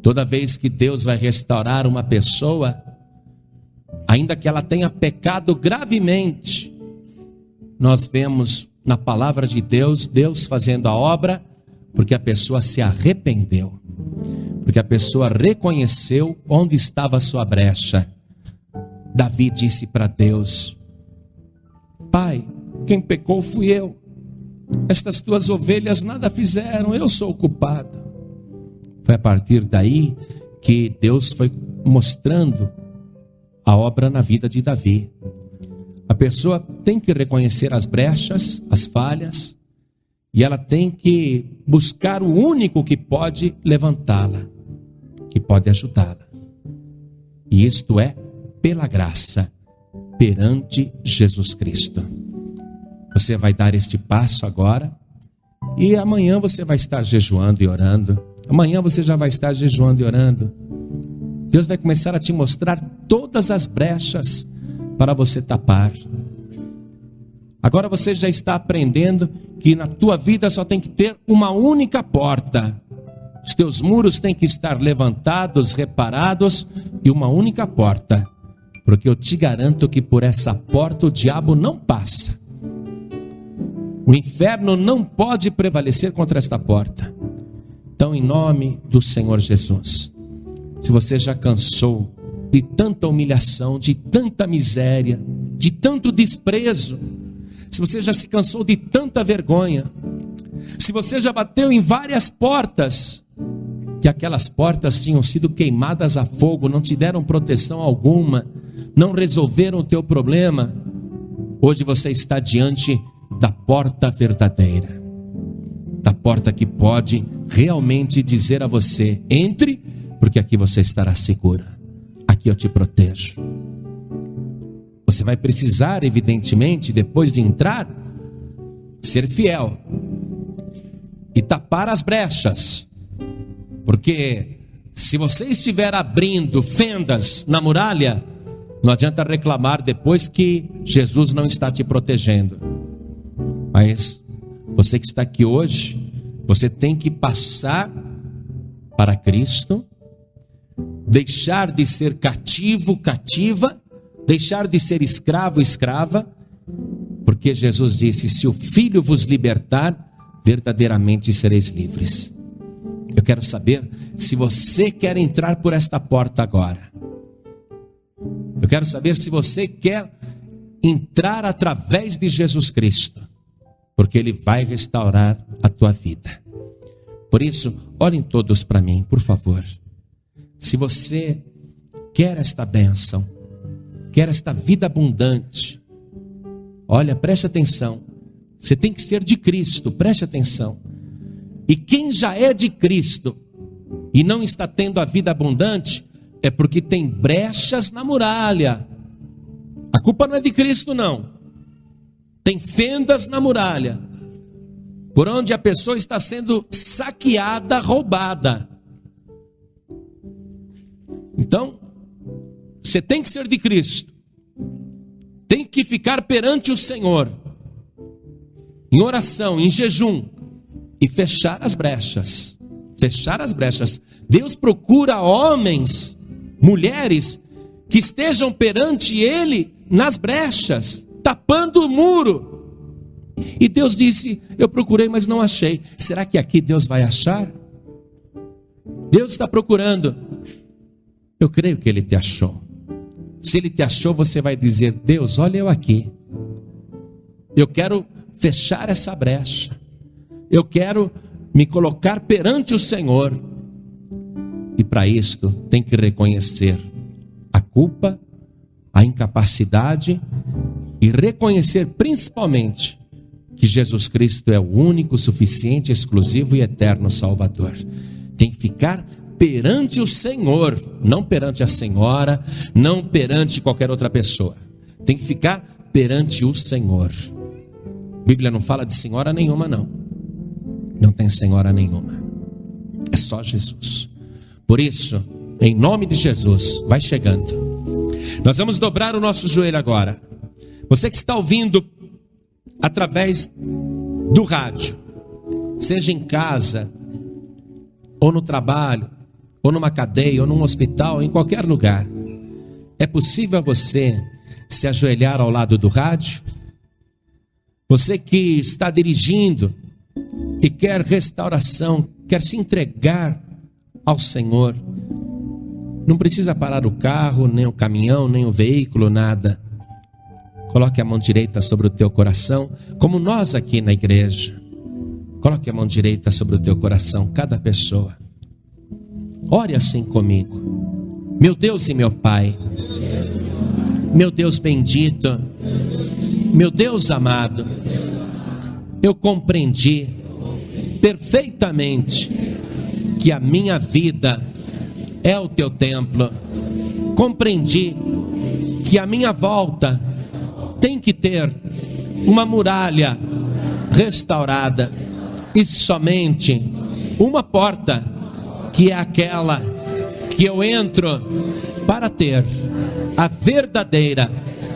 Speaker 3: Toda vez que Deus vai restaurar uma pessoa, ainda que ela tenha pecado gravemente, nós vemos na palavra de Deus, Deus fazendo a obra, porque a pessoa se arrependeu, porque a pessoa reconheceu onde estava a sua brecha. Davi disse para Deus: Pai, quem pecou fui eu, estas tuas ovelhas nada fizeram, eu sou o culpado. Foi a partir daí que Deus foi mostrando a obra na vida de Davi. A pessoa tem que reconhecer as brechas, as falhas, e ela tem que buscar o único que pode levantá-la, que pode ajudá-la. E isto é pela graça, perante Jesus Cristo. Você vai dar este passo agora, e amanhã você vai estar jejuando e orando. Amanhã você já vai estar jejuando e orando. Deus vai começar a te mostrar todas as brechas para você tapar. Agora você já está aprendendo que na tua vida só tem que ter uma única porta. Os teus muros têm que estar levantados, reparados, e uma única porta. Porque eu te garanto que por essa porta o diabo não passa. O inferno não pode prevalecer contra esta porta. Então, em nome do Senhor Jesus, se você já cansou de tanta humilhação, de tanta miséria, de tanto desprezo, se você já se cansou de tanta vergonha, se você já bateu em várias portas, que aquelas portas tinham sido queimadas a fogo, não te deram proteção alguma, não resolveram o teu problema, hoje você está diante da porta verdadeira, da porta que pode realmente dizer a você: entre, porque aqui você estará segura, aqui eu te protejo. Você vai precisar, evidentemente, depois de entrar, ser fiel e tapar as brechas, porque se você estiver abrindo fendas na muralha, não adianta reclamar depois que Jesus não está te protegendo. Mas você que está aqui hoje, você tem que passar para Cristo, deixar de ser cativo, cativa, deixar de ser escravo, escrava, porque Jesus disse: se o Filho vos libertar, verdadeiramente sereis livres. Eu quero saber se você quer entrar por esta porta agora. Eu quero saber se você quer entrar através de Jesus Cristo, porque Ele vai restaurar a tua vida. Por isso, olhem todos para mim, por favor. Se você quer esta bênção, quer esta vida abundante, olha, preste atenção. Você tem que ser de Cristo, preste atenção. E quem já é de Cristo e não está tendo a vida abundante, é porque tem brechas na muralha. A culpa não é de Cristo, não. Tem fendas na muralha, por onde a pessoa está sendo saqueada, roubada. Então, você tem que ser de Cristo, tem que ficar perante o Senhor, em oração, em jejum, e fechar as brechas. Fechar as brechas. Deus procura homens, mulheres, que estejam perante Ele nas brechas, tapando o muro. E Deus disse: eu procurei, mas não achei. Será que aqui Deus vai achar? Deus está procurando. Eu creio que Ele te achou. Se Ele te achou, você vai dizer: Deus, olha eu aqui. Eu quero fechar essa brecha. Eu quero me colocar perante o Senhor. E para isto tem que reconhecer a culpa, a incapacidade e reconhecer principalmente que Jesus Cristo é o único, suficiente, exclusivo e eterno Salvador. Tem que ficar perante o Senhor, não perante a senhora, não perante qualquer outra pessoa. Tem que ficar perante o Senhor. A Bíblia não fala de senhora nenhuma, não. Não tem senhora nenhuma. É só Jesus. Por isso, em nome de Jesus, vai chegando. Nós vamos dobrar o nosso joelho agora. Você que está ouvindo através do rádio, seja em casa, ou no trabalho, ou numa cadeia, ou num hospital, em qualquer lugar, é possível você se ajoelhar ao lado do rádio? Você que está dirigindo e quer restauração, quer se entregar ao Senhor, não precisa parar o carro, nem o caminhão, nem o veículo, nada. Coloque a mão direita sobre o teu coração, como nós aqui na igreja. Coloque a mão direita sobre o teu coração, cada pessoa. Ore assim comigo. Meu Deus e meu Pai, meu Deus bendito, meu Deus amado, eu compreendi perfeitamente que a minha vida é o teu templo. Compreendi que a minha volta tem que ter uma muralha restaurada e somente uma porta, que é aquela que eu entro para ter a verdadeira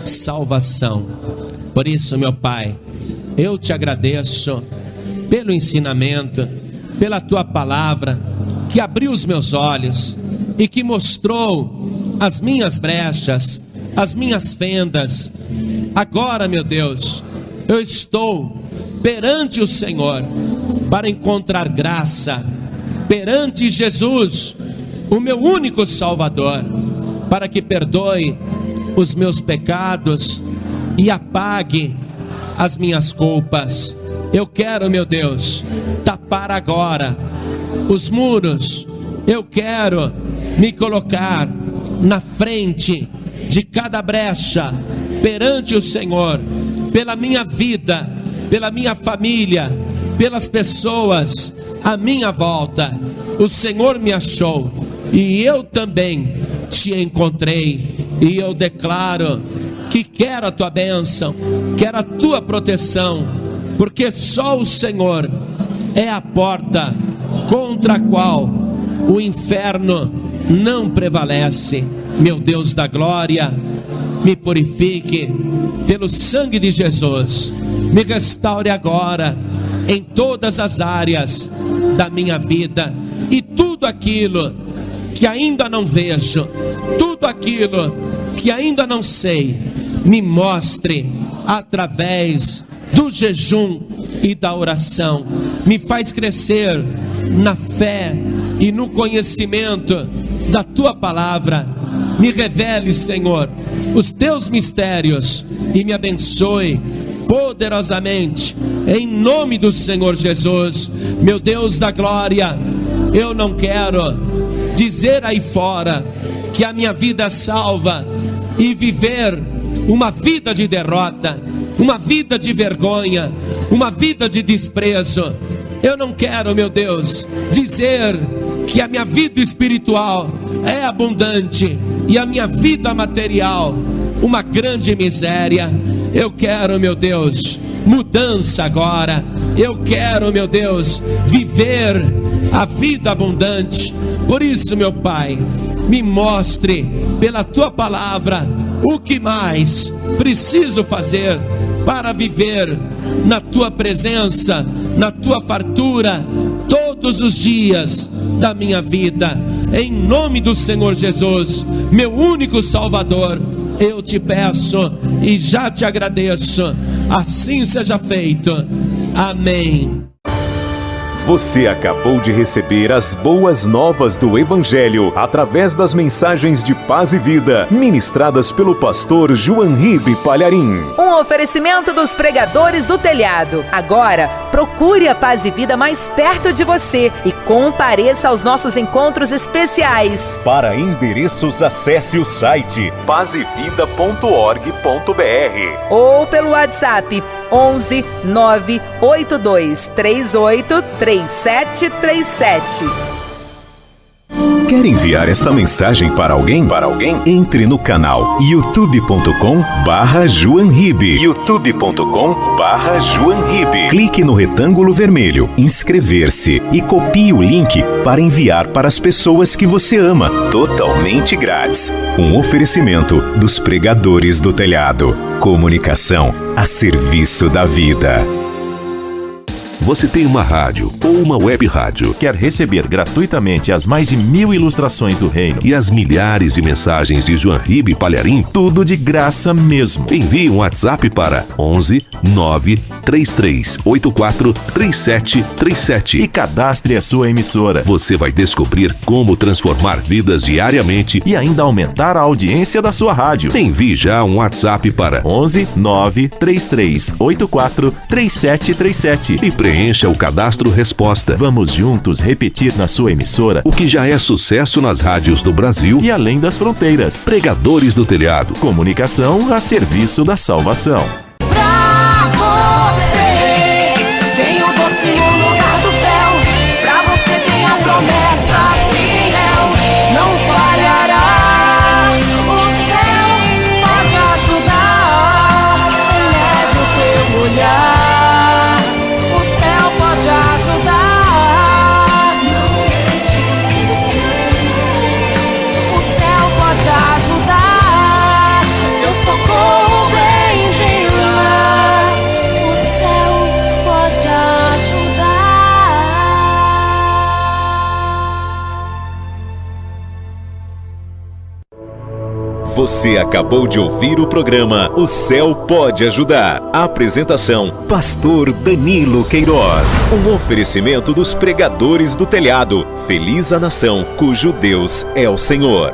Speaker 3: salvação. Por isso, meu Pai, eu te agradeço pelo ensinamento, pela tua palavra, que abriu os meus olhos e que mostrou as minhas brechas, as minhas fendas. Agora, meu Deus, eu estou perante o Senhor para encontrar graça, perante Jesus, o meu único Salvador, para que perdoe os meus pecados e apague as minhas culpas. Eu quero, meu Deus, tapar agora os muros. Eu quero me colocar na frente de cada brecha perante o Senhor, pela minha vida, pela minha família, pelas pessoas à minha volta. O Senhor me achou e eu também te encontrei, e eu declaro que quero a tua bênção, quero a tua proteção, porque só o Senhor é a porta contra a qual o inferno não prevalece. Meu Deus da glória, me purifique pelo sangue de Jesus, me restaure agora em todas as áreas da minha vida, e tudo aquilo que ainda não vejo, tudo aquilo que ainda não sei, me mostre através do jejum e da oração. Me faz crescer na fé e no conhecimento da tua palavra. Me revele, Senhor, os teus mistérios e me abençoe poderosamente, em nome do Senhor Jesus. Meu Deus da glória, eu não quero dizer aí fora que a minha vida é salva e viver uma vida de derrota, uma vida de vergonha, uma vida de desprezo. Eu não quero, meu Deus, dizer que a minha vida espiritual é abundante e a minha vida material uma grande miséria. Eu quero, meu Deus, mudança agora. Eu quero, meu Deus, viver a vida abundante. Por isso, meu Pai, me mostre pela tua palavra o que mais preciso fazer para viver na tua presença, na tua fartura, todos os dias da minha vida. Em nome do Senhor Jesus, meu único Salvador, eu te peço e já te agradeço. Assim seja feito. Amém.
Speaker 1: Você acabou de receber as boas novas do Evangelho através das mensagens de paz e vida ministradas pelo pastor João Ribe Palharim.
Speaker 4: Um oferecimento dos pregadores do telhado. Agora, Procure a Paz e Vida mais perto de você e compareça aos nossos encontros especiais.
Speaker 1: Para endereços, acesse o site pazevida.org.br
Speaker 4: ou pelo WhatsApp 11 982 38 3737.
Speaker 1: Quer enviar esta mensagem para alguém? Entre no canal youtube.com/JoanRibe. youtube.com/JoanRibe. Clique no retângulo vermelho, inscrever-se e copie o link para enviar para as pessoas que você ama, totalmente grátis. Um oferecimento dos Pregadores do Telhado. Comunicação a serviço da vida.
Speaker 5: Você tem uma rádio ou uma web rádio?
Speaker 6: Quer receber gratuitamente as mais de 1000 ilustrações do reino
Speaker 5: e as milhares de mensagens de JoanRibe Palharim?
Speaker 6: Tudo de graça mesmo.
Speaker 5: Envie um WhatsApp para 11 93384 3737
Speaker 6: e cadastre a sua emissora.
Speaker 5: Você vai descobrir como transformar vidas diariamente
Speaker 6: e ainda aumentar a audiência da sua rádio.
Speaker 5: Envie já um WhatsApp para
Speaker 6: 11 93384 3737
Speaker 5: e preencha o cadastro resposta.
Speaker 6: Vamos juntos repetir na sua emissora
Speaker 5: o que já é sucesso nas rádios do Brasil
Speaker 6: e além das fronteiras.
Speaker 5: Pregadores do Telhado.
Speaker 6: Comunicação a serviço da salvação.
Speaker 7: Pra você tem o doce no lugar do fel. Pra você tem a promessa fiel. Não falhará. O céu pode ajudar. Leve o teu olhar.
Speaker 1: Você acabou de ouvir o programa O Céu Pode Ajudar. Apresentação: Pastor Danilo Queiroz. Um oferecimento dos Pregadores do Telhado. Feliz a nação cujo Deus é o Senhor.